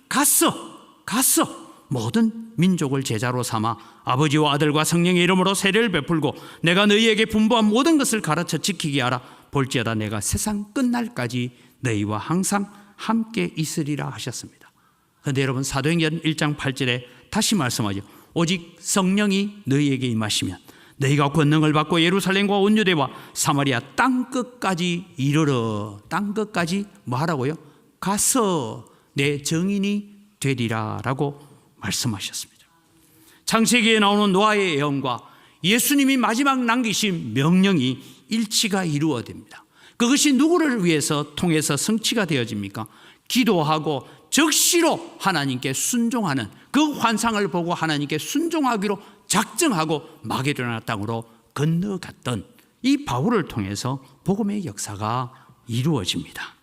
가서 모든 민족을 제자로 삼아 아버지와 아들과 성령의 이름으로 세례를 베풀고 내가 너희에게 분부한 모든 것을 가르쳐 지키게 하라. 볼지어다 내가 세상 끝날까지 너희와 항상 함께 있으리라 하셨습니다. 그런데 여러분 사도행전 1장 8절에 다시 말씀하죠. 오직 성령이 너희에게 임하시면 너희가 권능을 받고 예루살렘과 온 유대와 사마리아 땅끝까지 이르러. 땅끝까지 뭐 하라고요? 가서 내 정인이 되리라 라고 말씀하셨습니다. 창세기에 나오는 노아의 예언과 예수님이 마지막 남기신 명령이 일치가 이루어집니다. 그것이 누구를 위해서 통해서 성취가 되어집니까? 기도하고 적시로 하나님께 순종하는 그 환상을 보고 하나님께 순종하기로 작정하고 마게도나 땅으로 건너갔던 이 바울을 통해서 복음의 역사가 이루어집니다.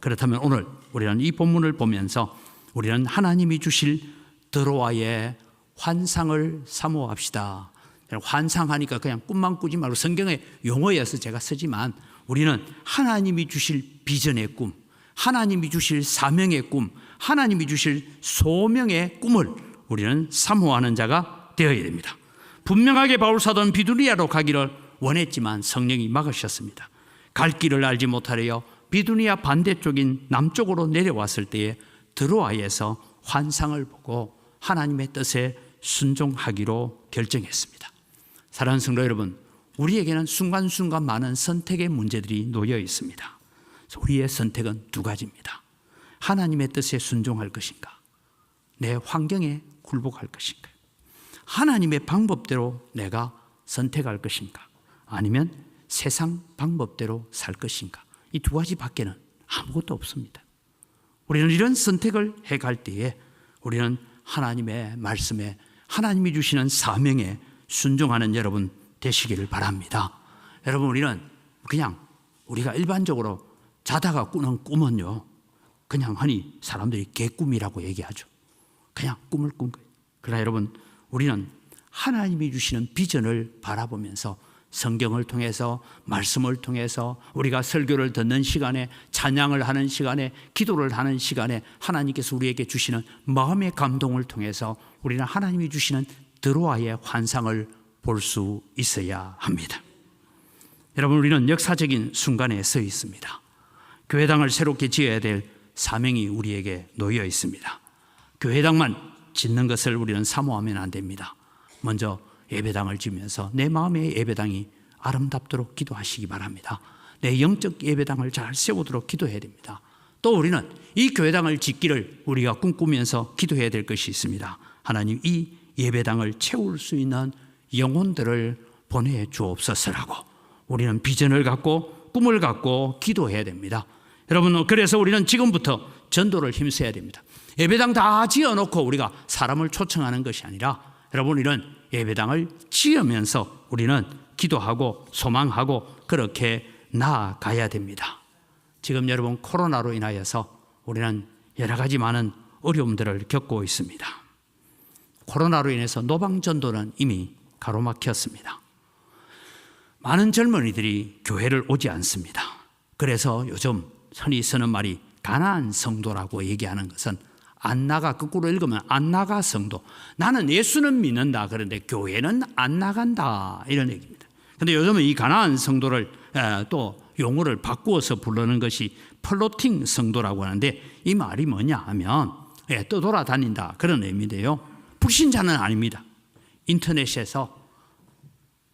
그렇다면 오늘 우리는 이 본문을 보면서 우리는 하나님이 주실 드로아의 환상을 사모합시다. 환상하니까 그냥 꿈만 꾸지 말고 성경의 용어여서 제가 쓰지만 우리는 하나님이 주실 비전의 꿈, 하나님이 주실 사명의 꿈, 하나님이 주실 소명의 꿈을 우리는 사모하는 자가 되어야 됩니다. 분명하게 바울 사도는 비두니아로 가기를 원했지만 성령이 막으셨습니다. 갈 길을 알지 못하려 비두니아 반대쪽인 남쪽으로 내려왔을 때에 드로아에서 환상을 보고 하나님의 뜻에 순종하기로 결정했습니다. 사랑하는 성도 여러분, 우리에게는 순간순간 많은 선택의 문제들이 놓여 있습니다. 우리의 선택은 두 가지입니다. 하나님의 뜻에 순종할 것인가, 내 환경에 굴복할 것인가, 하나님의 방법대로 내가 선택할 것인가, 아니면 세상 방법대로 살 것인가. 이 두 가지 밖에는 아무것도 없습니다. 우리는 이런 선택을 해갈 때에 우리는 하나님의 말씀에, 하나님이 주시는 사명에 순종하는 여러분 되시기를 바랍니다. 여러분, 우리는 그냥 우리가 일반적으로 자다가 꾸는 꿈은요, 그냥 흔히 사람들이 개꿈이라고 얘기하죠. 그냥 꿈을 꾼 거예요. 그러나 여러분, 우리는 하나님이 주시는 비전을 바라보면서 성경을 통해서, 말씀을 통해서, 우리가 설교를 듣는 시간에, 찬양을 하는 시간에, 기도를 하는 시간에 하나님께서 우리에게 주시는 마음의 감동을 통해서 우리는 하나님이 주시는 드로아의 환상을 볼 수 있어야 합니다. 여러분, 우리는 역사적인 순간에 서 있습니다. 교회당을 새롭게 지어야 될 사명이 우리에게 놓여 있습니다. 교회당만 짓는 것을 우리는 사모하면 안 됩니다. 먼저 예배당을 지으면서 내 마음의 예배당이 아름답도록 기도하시기 바랍니다. 내 영적 예배당을 잘 세우도록 기도해야 됩니다. 또 우리는 이 교회당을 짓기를 우리가 꿈꾸면서 기도해야 될 것이 있습니다. 하나님, 이 예배당을 채울 수 있는 영혼들을 보내주옵소서라고 우리는 비전을 갖고 꿈을 갖고 기도해야 됩니다. 여러분, 그래서 우리는 지금부터 전도를 힘써야 됩니다. 예배당 다 지어놓고 우리가 사람을 초청하는 것이 아니라, 여러분, 우리는 예배당을 지으면서 우리는 기도하고 소망하고 그렇게 나아가야 됩니다. 지금 여러분, 코로나로 인하여서 우리는 여러 가지 많은 어려움들을 겪고 있습니다. 코로나로 인해서 노방전도는 이미 가로막혔습니다. 많은 젊은이들이 교회를 오지 않습니다. 그래서 요즘 흔히 쓰는 말이 가나안 성도라고 얘기하는 것은 안 나가, 거꾸로 읽으면 안 나가 성도. 나는 예수는 믿는다, 그런데 교회는 안 나간다, 이런 얘기입니다. 그런데 요즘은 이 가나안 성도를 또 용어를 바꾸어서 부르는 것이 플로팅 성도라고 하는데, 이 말이 뭐냐 하면 떠돌아다닌다, 그런 의미인데요. 불신자는 아닙니다. 인터넷에서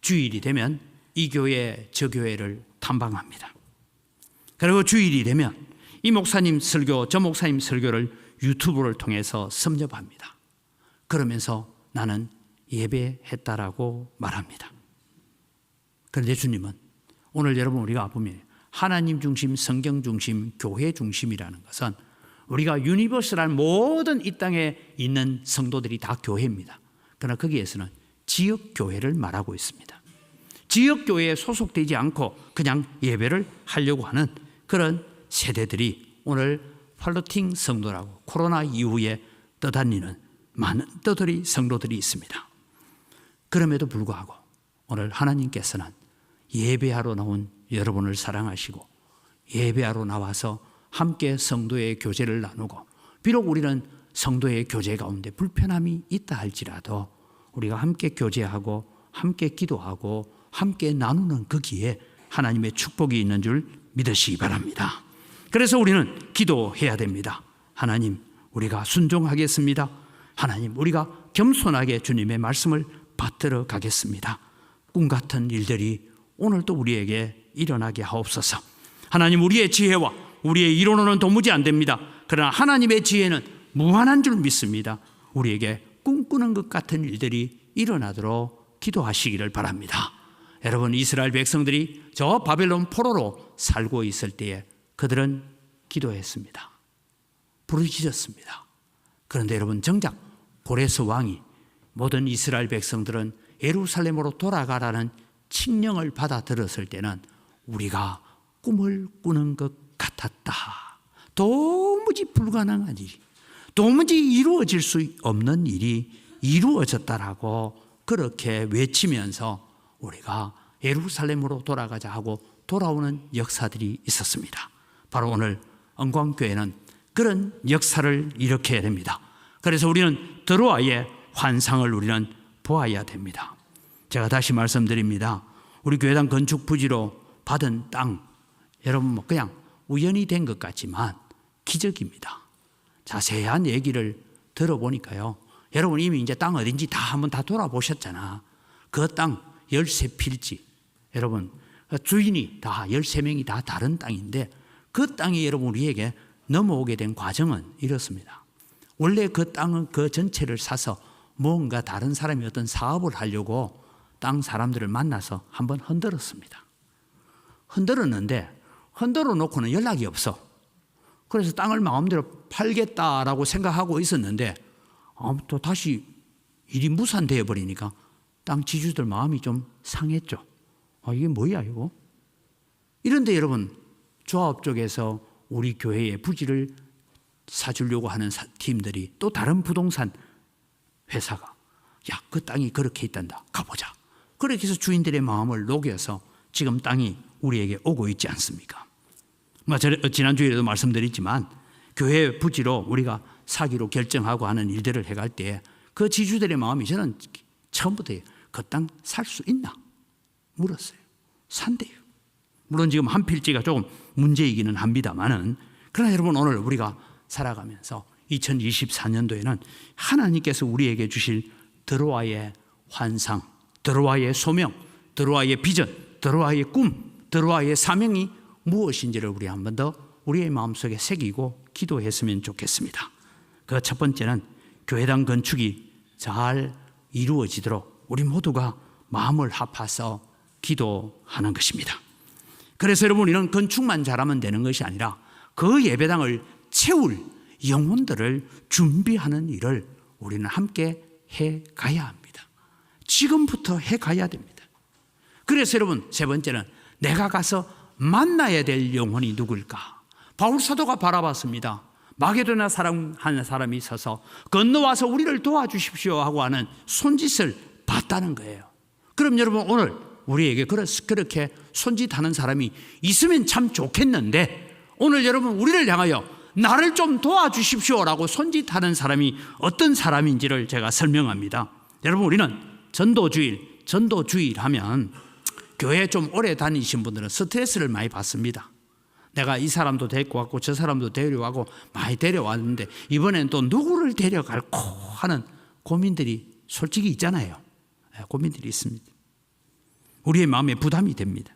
주일이 되면 이 교회 저 교회를 탐방합니다. 그리고 주일이 되면 이 목사님 설교 저 목사님 설교를 유튜브를 통해서 섭렵합니다. 그러면서 나는 예배했다라고 말합니다. 그런데 주님은 오늘 여러분, 우리가 보면 하나님 중심, 성경 중심, 교회 중심이라는 것은 우리가 유니버설한 모든 이 땅에 있는 성도들이 다 교회입니다. 그러나 거기에서는 지역교회를 말하고 있습니다. 지역교회에 소속되지 않고 그냥 예배를 하려고 하는 그런 세대들이 오늘 플로팅 성도라고 코로나 이후에 떠다니는 많은 떠돌이 성도들이 있습니다. 그럼에도 불구하고 오늘 하나님께서는 예배하러 나온 여러분을 사랑하시고 예배하러 나와서 함께 성도의 교제를 나누고, 비록 우리는 성도의 교제 가운데 불편함이 있다 할지라도 우리가 함께 교제하고 함께 기도하고 함께 나누는 거기에 하나님의 축복이 있는 줄 믿으시기 바랍니다. 그래서 우리는 기도해야 됩니다. 하나님, 우리가 순종하겠습니다. 하나님, 우리가 겸손하게 주님의 말씀을 받들어 가겠습니다. 꿈 같은 일들이 오늘도 우리에게 일어나게 하옵소서. 하나님, 우리의 지혜와 우리의 이론으로는 도무지 안 됩니다. 그러나 하나님의 지혜는 무한한 줄 믿습니다. 우리에게 꿈꾸는 것 같은 일들이 일어나도록 기도하시기를 바랍니다. 여러분, 이스라엘 백성들이 저 바벨론 포로로 살고 있을 때에 그들은 기도했습니다. 부르짖었습니다. 그런데 여러분, 정작 고레스 왕이 모든 이스라엘 백성들은 예루살렘으로 돌아가라는 칙령을 받아들었을 때는 우리가 꿈을 꾸는 것 같았다. 도무지 불가능한 일이, 도무지 이루어질 수 없는 일이 이루어졌다라고 그렇게 외치면서 우리가 예루살렘으로 돌아가자 하고 돌아오는 역사들이 있었습니다. 바로 오늘 언광교회는 그런 역사를 일으켜야 됩니다. 그래서 우리는 드로아의 환상을 우리는 보아야 됩니다. 제가 다시 말씀드립니다. 우리 교회당 건축 부지로 받은 땅, 여러분 뭐 그냥 우연히 된 것 같지만 기적입니다. 자세한 얘기를 들어보니까요, 여러분 이미 이제 땅 어딘지 다 한번 다 돌아보셨잖아. 그 땅 13필지, 여러분 주인이 다 13명이 다 다른 땅인데 그 땅이 여러분 우리에게 넘어오게 된 과정은 이렇습니다. 원래 그 땅은 그 전체를 사서 뭔가 다른 사람이 어떤 사업을 하려고 땅 사람들을 만나서 한번 흔들었습니다. 흔들었는데 흔들어 놓고는 연락이 없어. 그래서 땅을 마음대로 팔겠다라고 생각하고 있었는데 또 다시 일이 무산되어 버리니까 땅 지주들 마음이 좀 상했죠. 이게 뭐야 이거? 이런데 여러분, 조합 쪽에서 우리 교회의 부지를 사주려고 하는 팀들이 또 다른 부동산 회사가 야, 그 땅이 그렇게 있단다. 가보자. 그렇게 해서 주인들의 마음을 녹여서 지금 땅이 우리에게 오고 있지 않습니까? 지난주에도 말씀드렸지만 교회 부지로 우리가 사기로 결정하고 하는 일들을 해갈 때 그 지주들의 마음이 저는 처음부터 그 땅 살 수 있나? 물었어요. 산대요. 물론 지금 한 필지가 조금 문제이기는 합니다만은, 그러나 여러분 오늘 우리가 살아가면서 2024년도에는 하나님께서 우리에게 주실 드로아의 환상, 드로아의 소명, 드로아의 비전, 드로아의 꿈, 드로아의 사명이 무엇인지를 우리 한 번 더 우리의 마음속에 새기고 기도했으면 좋겠습니다. 그 첫 번째는 교회당 건축이 잘 이루어지도록 우리 모두가 마음을 합해서 기도하는 것입니다. 그래서 여러분, 우리는 건축만 잘하면 되는 것이 아니라 그 예배당을 채울 영혼들을 준비하는 일을 우리는 함께 해 가야 합니다. 지금부터 해 가야 됩니다. 그래서 여러분, 세 번째는 내가 가서 만나야 될 영혼이 누굴까? 바울 사도가 바라봤습니다. 마게도나 사람 한 사람이 있어서 건너와서 우리를 도와주십시오 하고 하는 손짓을 봤다는 거예요. 그럼 여러분, 오늘 우리에게 그렇게 손짓하는 사람이 있으면 참 좋겠는데, 오늘 여러분 우리를 향하여 나를 좀 도와주십시오라고 손짓하는 사람이 어떤 사람인지를 제가 설명합니다. 여러분, 우리는 전도주일 하면 교회 좀 오래 다니신 분들은 스트레스를 많이 받습니다. 내가 이 사람도 데리고 왔고 저 사람도 데려가고 많이 데려왔는데 이번엔 또 누구를 데려갈까 하는 고민들이 솔직히 있잖아요. 고민들이 있습니다. 우리의 마음에 부담이 됩니다.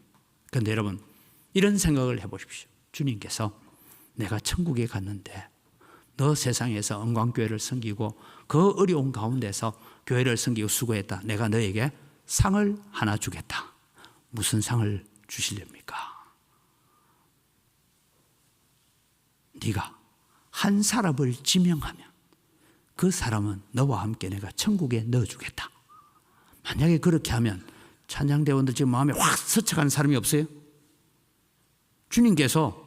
그런데 여러분, 이런 생각을 해보십시오. 주님께서 내가 천국에 갔는데 너 세상에서 언광교회를 섬기고 그 어려운 가운데서 교회를 섬기고 수고했다. 내가 너에게 상을 하나 주겠다. 무슨 상을 주시렵니까? 네가 한 사람을 지명하면 그 사람은 너와 함께 내가 천국에 넣어주겠다. 만약에 그렇게 하면 찬양대원들 지금 마음에 확 스쳐간 사람이 없어요? 주님께서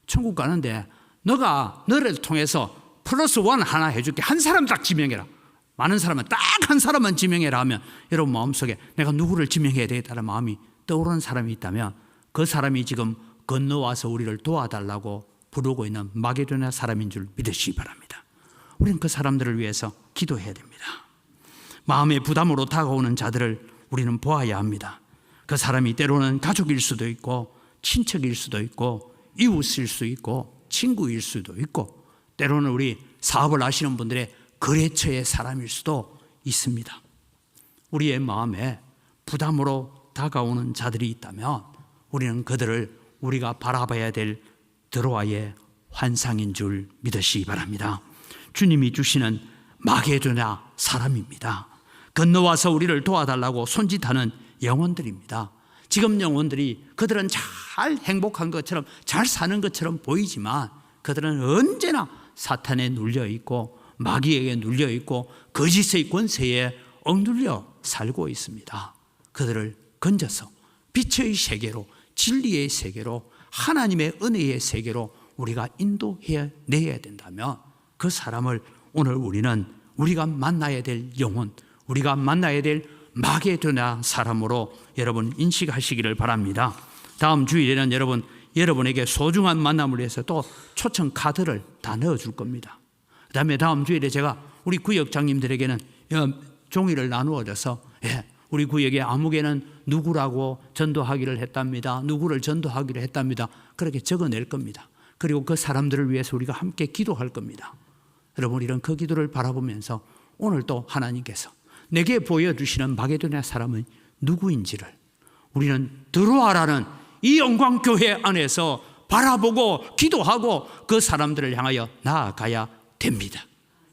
천국 가는데 너를 통해서 +1 하나 해줄게. 한 사람 딱 지명해라. 많은 사람은 딱 한 사람만 지명해라 하면 여러분 마음속에 내가 누구를 지명해야 되겠다는 마음이 떠오르는 사람이 있다면 그 사람이 지금 건너와서 우리를 도와달라고 부르고 있는 마게도냐 사람인 줄 믿으시기 바랍니다. 우리는 그 사람들을 위해서 기도해야 됩니다. 마음의 부담으로 다가오는 자들을 우리는 보아야 합니다. 그 사람이 때로는 가족일 수도 있고 친척일 수도 있고 이웃일 수도 있고 친구일 수도 있고 때로는 우리 사업을 하시는 분들의 거래처의 사람일 수도 있습니다. 우리의 마음에 부담으로 다가오는 자들이 있다면 우리는 그들을 우리가 바라봐야 될 드로아의 환상인 줄 믿으시기 바랍니다. 주님이 주시는 마게도냐 사람입니다. 건너와서 우리를 도와달라고 손짓하는 영혼들입니다. 지금 영혼들이 그들은 잘 행복한 것처럼 잘 사는 것처럼 보이지만 그들은 언제나 사탄에 눌려 있고 마귀에게 눌려 있고 거짓의 권세에 억눌려 살고 있습니다. 그들을 건져서 빛의 세계로, 진리의 세계로, 하나님의 은혜의 세계로 우리가 인도해 내야 된다면 그 사람을 오늘 우리는 우리가 만나야 될 영혼, 우리가 만나야 될 마게도냐 사람으로 여러분 인식하시기를 바랍니다. 다음 주일에는 여러분에게 소중한 만남을 위해서 또 초청 카드를 다 넣어줄 겁니다. 그 다음에 다음 주일에 제가 우리 구역장님들에게는 종이를 나누어줘서 우리 구역의 아무개는 누구라고 전도하기를 했답니다. 누구를 전도하기로 했답니다. 그렇게 적어낼 겁니다. 그리고 그 사람들을 위해서 우리가 함께 기도할 겁니다. 여러분, 이런 그 기도를 바라보면서 오늘 또 하나님께서 내게 보여주시는 마게도냐 사람은 누구인지를 우리는 드로아라는 이 영광교회 안에서 바라보고 기도하고 그 사람들을 향하여 나아가야 됩니다.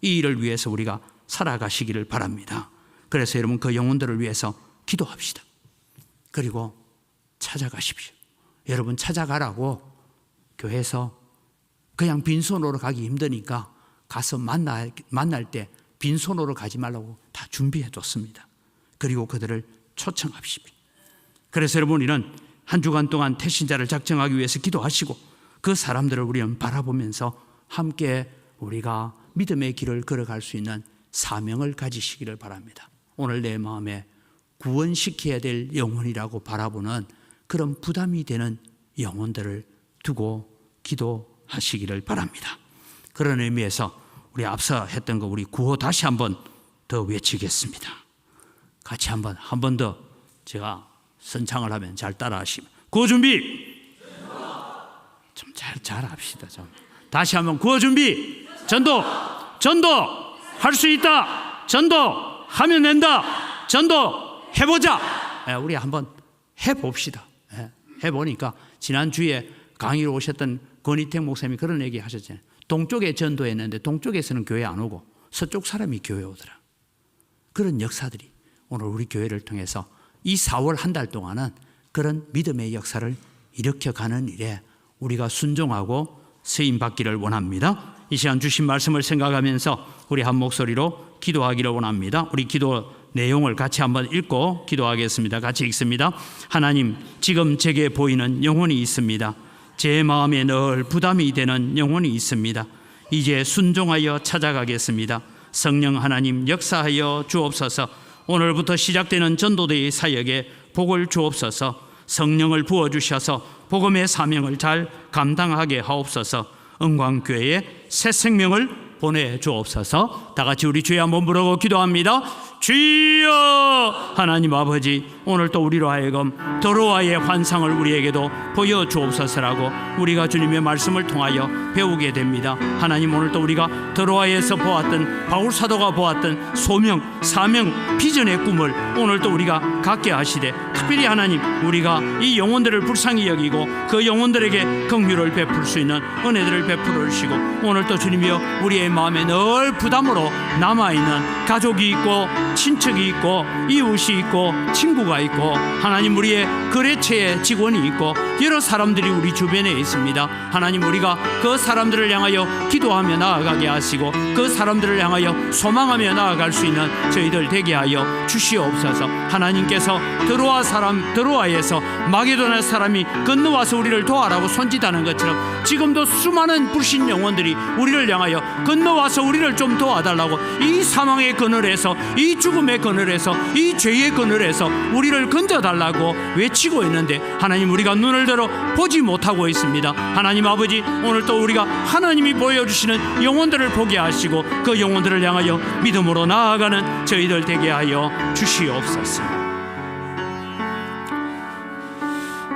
이 일을 위해서 우리가 살아가시기를 바랍니다. 그래서 여러분 그 영혼들을 위해서 기도합시다. 그리고 찾아가십시오. 여러분 찾아가라고 교회에서 그냥 빈손으로 가기 힘드니까 가서 만날 때 빈손으로 가지 말라고 다 준비해 뒀습니다. 그리고 그들을 초청합시다. 그래서 여러분 우리는 한 주간 동안 태신자를 작정하기 위해서 기도하시고 그 사람들을 우리는 바라보면서 함께 우리가 믿음의 길을 걸어갈 수 있는 사명을 가지시기를 바랍니다. 오늘 내 마음에 구원시켜야 될 영혼이라고 바라보는 그런 부담이 되는 영혼들을 두고 기도하시기를 바랍니다. 그런 의미에서 우리 앞서 했던 거 우리 구호 다시 한번 더 외치겠습니다. 같이 한 번 더 제가 선창을 하면 잘 따라하시면 구호 준비! 좀 잘 합시다. 좀 다시 한번 구호 준비! 전도 할 수 있다. 전도 하면 된다. 전도 해보자. 우리 한번 해봅시다. 해보니까 지난주에 강의로 오셨던 권희택 목사님이 그런 얘기 하셨잖아요. 동쪽에 전도했는데 동쪽에서는 교회 안 오고 서쪽 사람이 교회 오더라. 그런 역사들이 오늘 우리 교회를 통해서 이 4월 한 달 동안은 그런 믿음의 역사를 일으켜가는 일에 우리가 순종하고 쓰임받기를 원합니다. 이 시간 주신 말씀을 생각하면서 우리 한 목소리로 기도하기를 원합니다. 우리 기도 내용을 같이 한번 읽고 기도하겠습니다. 같이 읽습니다. 하나님, 지금 제게 보이는 영혼이 있습니다. 제 마음에 늘 부담이 되는 영혼이 있습니다. 이제 순종하여 찾아가겠습니다. 성령 하나님 역사하여 주옵소서. 오늘부터 시작되는 전도대의 사역에 복을 주옵소서. 성령을 부어주셔서 복음의 사명을 잘 감당하게 하옵소서. 은광교회에 새 생명을 보내주옵소서. 다 같이 우리 주여 한번 부르고 기도합니다. 주여! 하나님 아버지, 오늘 또 우리로 하여금 드로아의 환상을 우리에게도 보여주옵소서라고 우리가 주님의 말씀을 통하여 배우게 됩니다. 하나님, 오늘 또 우리가 드로아에서 보았던 바울사도가 보았던 소명, 사명, 비전의 꿈을 오늘 또 우리가 갖게 하시되, 특별히 하나님, 우리가 이 영혼들을 불쌍히 여기고 그 영혼들에게 긍휼을 베풀 수 있는 은혜들을 베풀어 주시고, 오늘 또 주님이여 우리의 마음에 늘 부담으로 남아있는 가족이 있고 친척이 있고 이웃이 있고 친구가 있고 하나님, 우리의 거래처의 직원이 있고 여러 사람들이 우리 주변에 있습니다. 하나님, 우리가 그 사람들을 향하여 기도하며 나아가게 하시고 그 사람들을 향하여 소망하며 나아갈 수 있는 저희들 되게 하여 주시옵소서. 하나님께서 드로아에서 마게도냐 사람이 건너와서 우리를 도와라고 손짓하는 것처럼 지금도 수많은 불신 영혼들이 우리를 향하여 건너와서 우리를 좀 도와달라고 이 사망의 그늘에서, 이 죽음의 그늘에서, 이 죄의 그늘에서 우리를 건져달라고 외치고 있는데, 하나님, 우리가 눈을 들어 보지 못하고 있습니다. 하나님 아버지, 오늘 또 우리가 하나님이 보여주시는 영혼들을 보게 하시고 그 영혼들을 향하여 믿음으로 나아가는 저희들 되게 하여 주시옵소서.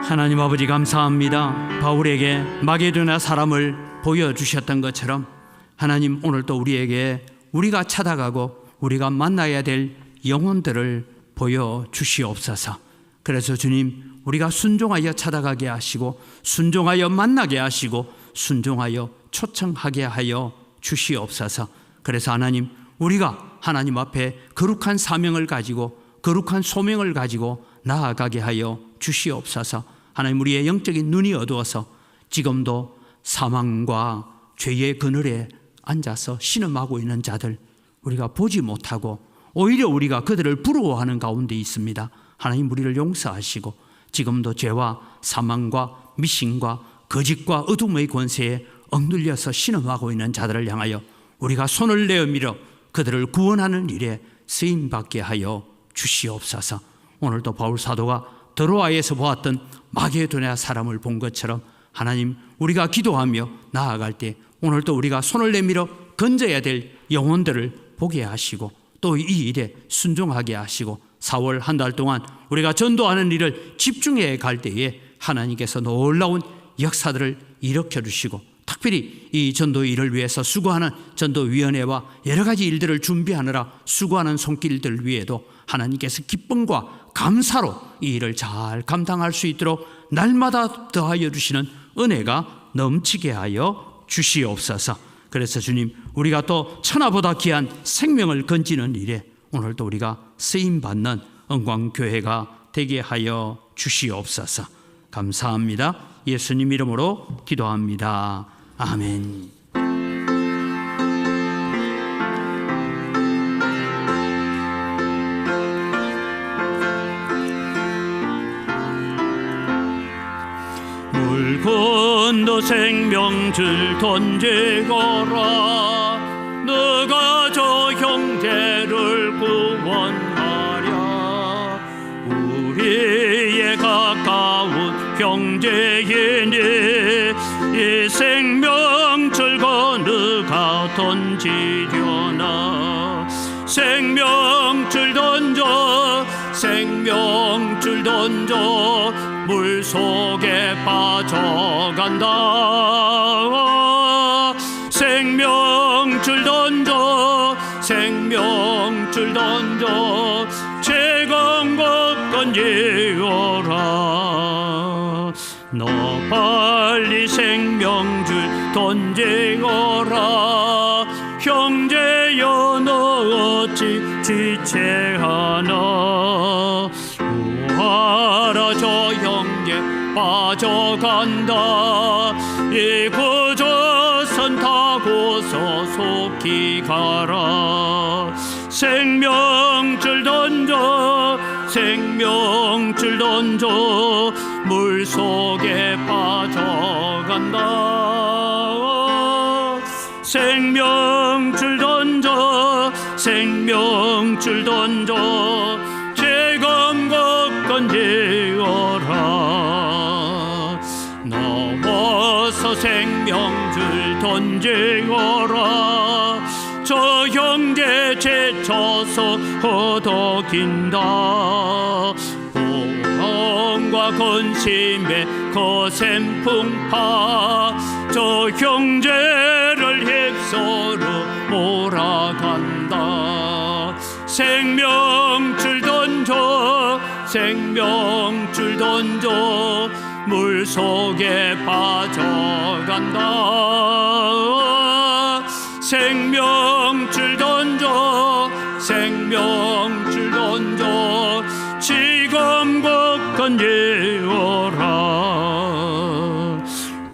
하나님 아버지, 감사합니다. 바울에게 마게도냐 사람을 보여주셨던 것처럼 하나님, 오늘 또 우리에게 우리가 찾아가고 우리가 만나야 될 영혼들을 보여주시옵소서. 그래서 주님, 우리가 순종하여 찾아가게 하시고 순종하여 만나게 하시고 순종하여 초청하게 하여 주시옵소서. 그래서 하나님, 우리가 하나님 앞에 거룩한 사명을 가지고 거룩한 소명을 가지고 나아가게 하여 주시옵소서. 하나님, 우리의 영적인 눈이 어두워서 지금도 사망과 죄의 그늘에 앉아서 신음하고 있는 자들 우리가 보지 못하고 오히려 우리가 그들을 부러워하는 가운데 있습니다. 하나님, 우리를 용서하시고 지금도 죄와 사망과 미신과 거짓과 어둠의 권세에 억눌려서 신음하고 있는 자들을 향하여 우리가 손을 내어밀어 그들을 구원하는 일에 쓰임받게 하여 주시옵소서. 오늘도 바울 사도가 드로아에서 보았던 마게도냐 사람을 본 것처럼 하나님, 우리가 기도하며 나아갈 때 오늘도 우리가 손을 내밀어 건져야 될 영혼들을 보게 하시고 또 이 일에 순종하게 하시고 4월 한 달 동안 우리가 전도하는 일을 집중해 갈 때에 하나님께서 놀라운 역사들을 일으켜 주시고 특별히 이 전도 일을 위해서 수고하는 전도위원회와 여러 가지 일들을 준비하느라 수고하는 손길들 위에도 하나님께서 기쁨과 감사로 이 일을 잘 감당할 수 있도록 날마다 더하여 주시는 은혜가 넘치게 하여 주시옵소서. 그래서 주님, 우리가 또 천하보다 귀한 생명을 건지는 일에 오늘도 우리가 쓰임받는 은광교회가 되게 하여 주시옵소서. 감사합니다. 예수님 이름으로 기도합니다. 아멘. 물 건너 생명줄 던지거라. 너가 저 형제를 구원하랴. 우리의 가까운 형제이니 이 생명줄 건너가 던지려나. 생명줄 던져, 생명줄 던져, 물속에 빠져간다. 생명줄 던져, 생명줄 던져, 재건국 건지어라. 너 빨리 생명줄 던지어라. 형제여, 너 어찌 지체하나. 구하라, 저 형제 빠져간다. 이 구조선 타고서 속히 가라. 생명줄 던져, 생명줄 던져, 물속에 빠져간다. 생명줄 던져, 생명줄 던져, 재건국 건지어라. 넘어서 생명줄 던지어라. 저 형제 제쳐서 허덕인다. 고통과 근심에 거센 풍파, 저 형제를 휩쓸어 몰아간다. 생명줄 던져, 생명줄 던져, 물속에 빠져간다. 생명줄 던져, 생명줄 던져, 지금 곧 건지어라.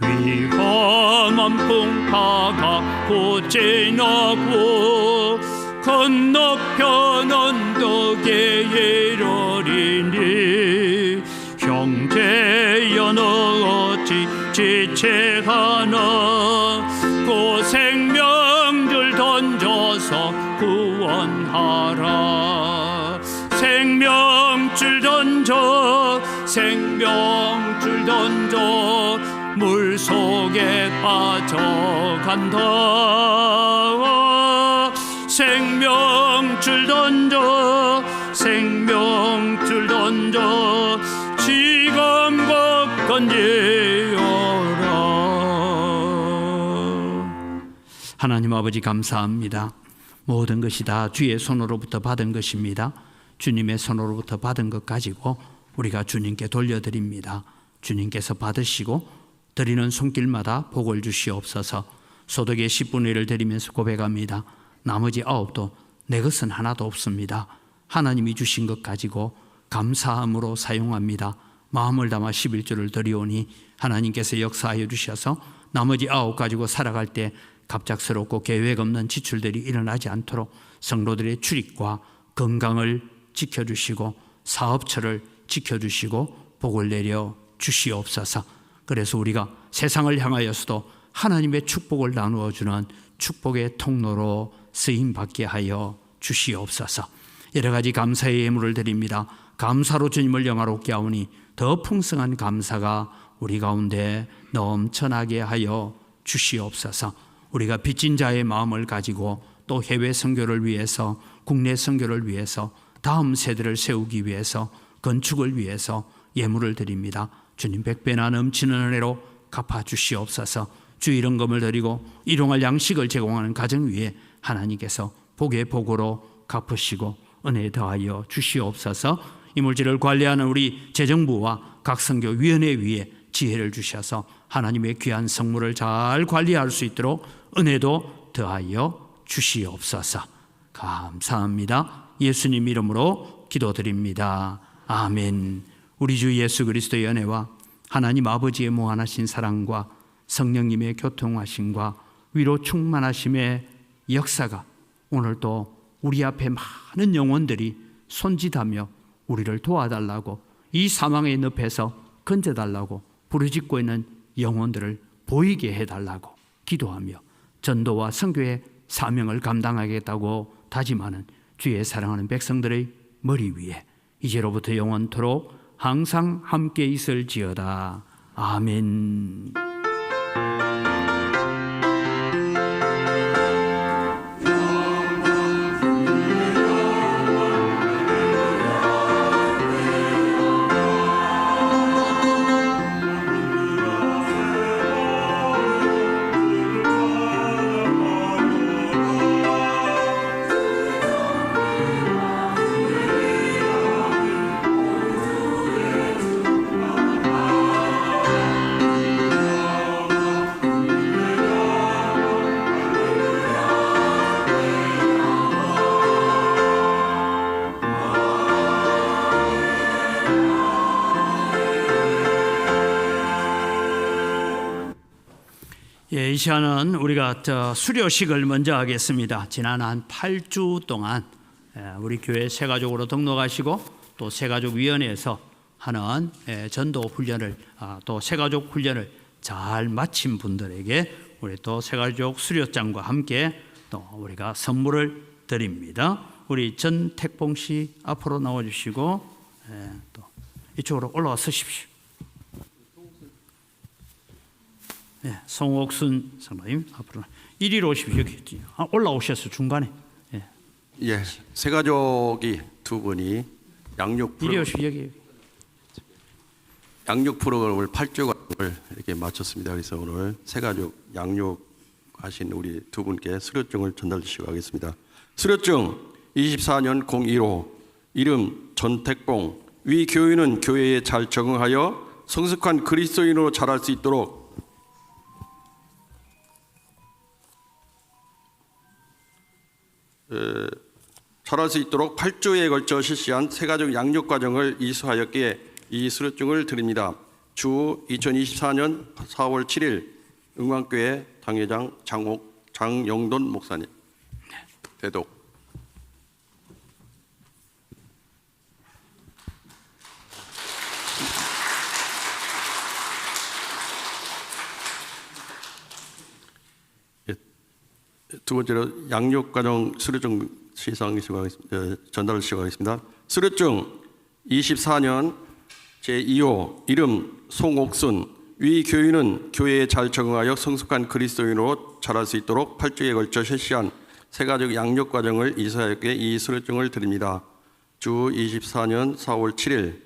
위험한 풍파가 곧 지나고 건너편 언덕에 이르리니. 형제여, 너 어찌 지체하나. 그 생명줄 던져서 구원하라. 생명줄 던져, 생명줄 던져, 물속에 빠져간다. 생명줄 던져, 생명줄 던져, 지금 곧 건지어라. 하나님 아버지, 감사합니다. 모든 것이 다 주의 손으로부터 받은 것입니다. 주님의 손으로부터 받은 것 가지고 우리가 주님께 돌려드립니다. 주님께서 받으시고 드리는 손길마다 복을 주시옵소서. 소득의 10분의 1을 드리면서 고백합니다. 나머지 9도 내 것은 하나도 없습니다. 하나님이 주신 것 가지고 감사함으로 사용합니다. 마음을 담아 11조를 드리오니 하나님께서 역사하여 주셔서 나머지 9 가지고 살아갈 때 갑작스럽고 계획 없는 지출들이 일어나지 않도록 성도들의 출입과 건강을 지켜주시고 사업처를 지켜주시고 복을 내려 주시옵소서. 그래서 우리가 세상을 향하여서도 하나님의 축복을 나누어주는 축복의 통로로 쓰임받게 하여 주시옵소서. 여러 가지 감사의 예물을 드립니다. 감사로 주님을 영화롭게 하오니 더 풍성한 감사가 우리 가운데 넘쳐나게 하여 주시옵소서. 우리가 빚진 자의 마음을 가지고 또 해외 선교를 위해서, 국내 선교를 위해서, 다음 세대를 세우기 위해서, 건축을 위해서 예물을 드립니다. 주님 100배나 넘치는 은혜로 갚아 주시옵소서. 주일 헌금을 드리고 일용할 양식을 제공하는 가정 위에 하나님께서 복의 복으로 갚으시고 은혜 더하여 주시옵소서. 이 물질을 관리하는 우리 재정부와 각 선교 위원회 위에 지혜를 주셔서 하나님의 귀한 성물을 잘 관리할 수 있도록 은혜도 더하여 주시옵소서. 감사합니다. 예수님 이름으로 기도드립니다. 아멘. 우리 주 예수 그리스도의 연애와 하나님 아버지의 무한하신 사랑과 성령님의 교통하심과 위로 충만하심의 역사가 오늘도 우리 앞에 많은 영혼들이 손짓하며 우리를 도와달라고, 이 사망의 늪에서 건져달라고 부르짖고 있는 영혼들을 보이게 해달라고 기도하며 전도와 선교의 사명을 감당하겠다고 다짐하는 주의 사랑하는 백성들의 머리 위에 이제로부터 영원토록 항상 함께 있을지어다. 아멘. 이 시간은 우리가 수료식을 먼저 하겠습니다. 지난 한 8주 동안 우리 교회 새가족으로 등록하시고 또 새가족위원회에서 하는 전도 훈련을 또 새가족 훈련을 잘 마친 분들에게 우리 또 새가족 수료장과 함께 또 우리가 선물을 드립니다. 우리 전택봉 씨 앞으로 나와주시고 또 이쪽으로 올라와 서십시오. 송옥순 성도님 앞으로 이리로 오십시오. 여기 올라오셔서 중간에. 예, 새가족이 두 분이 이리 오십시오. 여기. 양육 프로그램을 8주간을 이렇게 마쳤습니다. 그래서 오늘 새가족 양육하신 우리 두 분께 수료증을 전달 주시고 하겠습니다. 수료증 24년 015 이름 전택봉. 위 교인은 교회에 잘 적응하여 성숙한 그리스도인으로 자랄 수 있도록 자랄 수 있도록 8주에 걸쳐 실시한 새가족 양육 과정을 이수하였기에 이 수료증을 드립니다. 주 2024년 4월 7일 은광교회 당회장 장영돈 목사님. 대독. 두 번째로 양육과정 수료증 전달을 시작하겠습니다. 수료증 24년 제2호 이름 송옥순. 위 교인은 교회에 잘 적응하여 성숙한 그리스도인으로 자랄 수 있도록 8주에 걸쳐 실시한 새가족 양육과정을 이수하였기에 이 수료증을 드립니다. 주 24년 4월 7일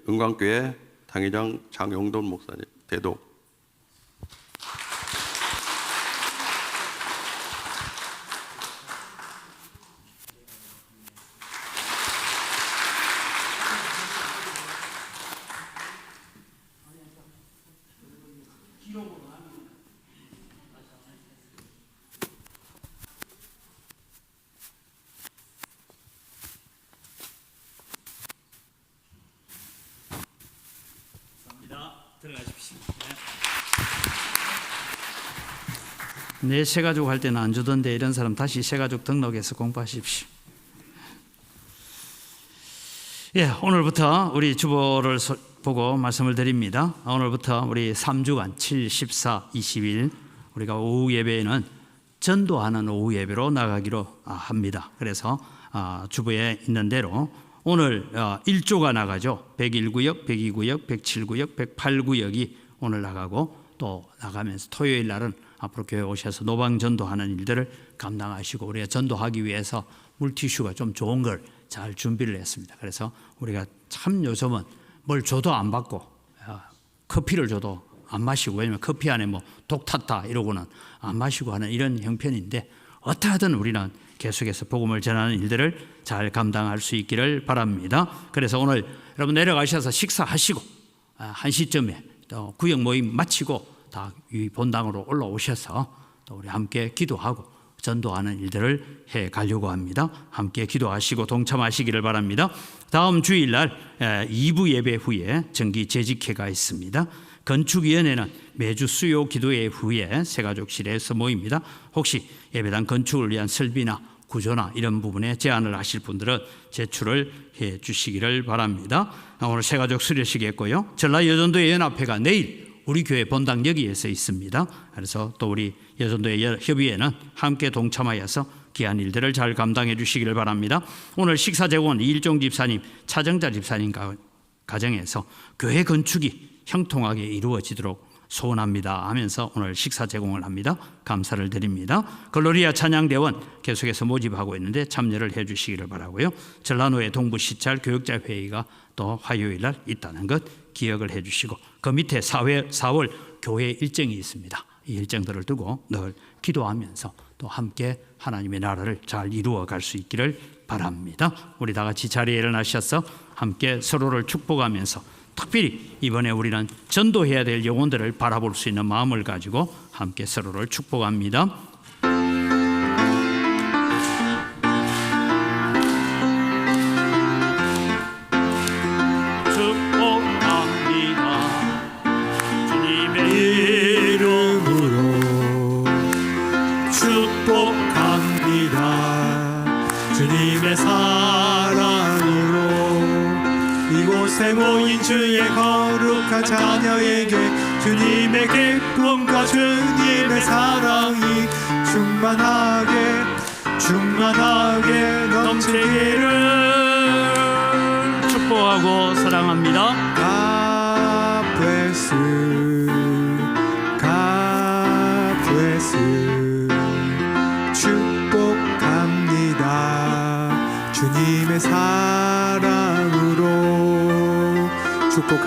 은광교회 당회장 장영돈 목사님. 대독. 내 새가족 할 때는 안 주던데 이런 사람 다시 새가족 등록해서 공부하십시오. 예, 오늘부터 우리 주보를 보고 말씀을 드립니다. 오늘부터 우리 3주간 7, 14, 20일 우리가 오후 예배에는 전도하는 오후 예배로 나가기로 합니다. 그래서 주보에 있는 대로 오늘 1조가 나가죠. 101구역, 102구역, 107구역, 108구역이 오늘 나가고 또 나가면서 토요일 날은 앞으로 교회 오셔서 노방 전도하는 일들을 감당하시고 우리가 전도하기 위해서 물티슈가 좀 좋은 걸 잘 준비를 했습니다. 그래서 우리가 참 요즘은 뭘 줘도 안 받고 커피를 줘도 안 마시고, 왜냐하면 커피 안에 뭐 독 탔다 이러고는 안 마시고 하는 이런 형편인데 어떠하든 우리는 계속해서 복음을 전하는 일들을 잘 감당할 수 있기를 바랍니다. 그래서 오늘 여러분 내려가셔서 식사하시고 1시쯤에 또 구역 모임 마치고 다 이 본당으로 올라오셔서 또 우리 함께 기도하고 전도하는 일들을 해 가려고 합니다. 함께 기도하시고 동참하시기를 바랍니다. 다음 주일날 2부 예배 후에 정기 재직회가 있습니다. 건축위원회는 매주 수요 기도회 후에 새가족실에서 모입니다. 혹시 예배당 건축을 위한 설비나 구조나 이런 부분에 제안을 하실 분들은 제출을 해 주시기를 바랍니다. 오늘 새가족 수료식이었고요. 전라여전도의 연합회가 내일 우리 교회 본당 여기에서 있습니다. 그래서 또 우리 여전도의 협의회는 함께 동참하여서 귀한 일들을 잘 감당해 주시기를 바랍니다. 오늘 식사 제공은 이일종 집사님, 차정자 집사님 가정에서 교회 건축이 형통하게 이루어지도록 소원합니다 하면서 오늘 식사 제공을 합니다. 감사를 드립니다. 글로리아 찬양대원 계속해서 모집하고 있는데 참여를 해 주시기를 바라고요. 전라노의 동부시찰 교역자회의가 또 화요일 날 있다는 것 기억을 해 주시고 그 밑에 4월 교회 일정이 있습니다. 이 일정들을 두고 늘 기도하면서 또 함께 하나님의 나라를 잘 이루어 갈 수 있기를 바랍니다. 우리 다 같이 자리에 일어나셔서 함께 서로를 축복하면서 특별히 이번에 우리는 전도해야 될 영혼들을 바라볼 수 있는 마음을 가지고 함께 서로를 축복합니다. 주님의 사랑으로 이곳에 모인 주의 거룩한 자녀에게 주님의 기쁨과 주님의 사랑이 충만하게 넘치기를 축복하고 사랑합니다. God bless you. God bless you. 축복합니다. 주님의 사랑으로 축복하고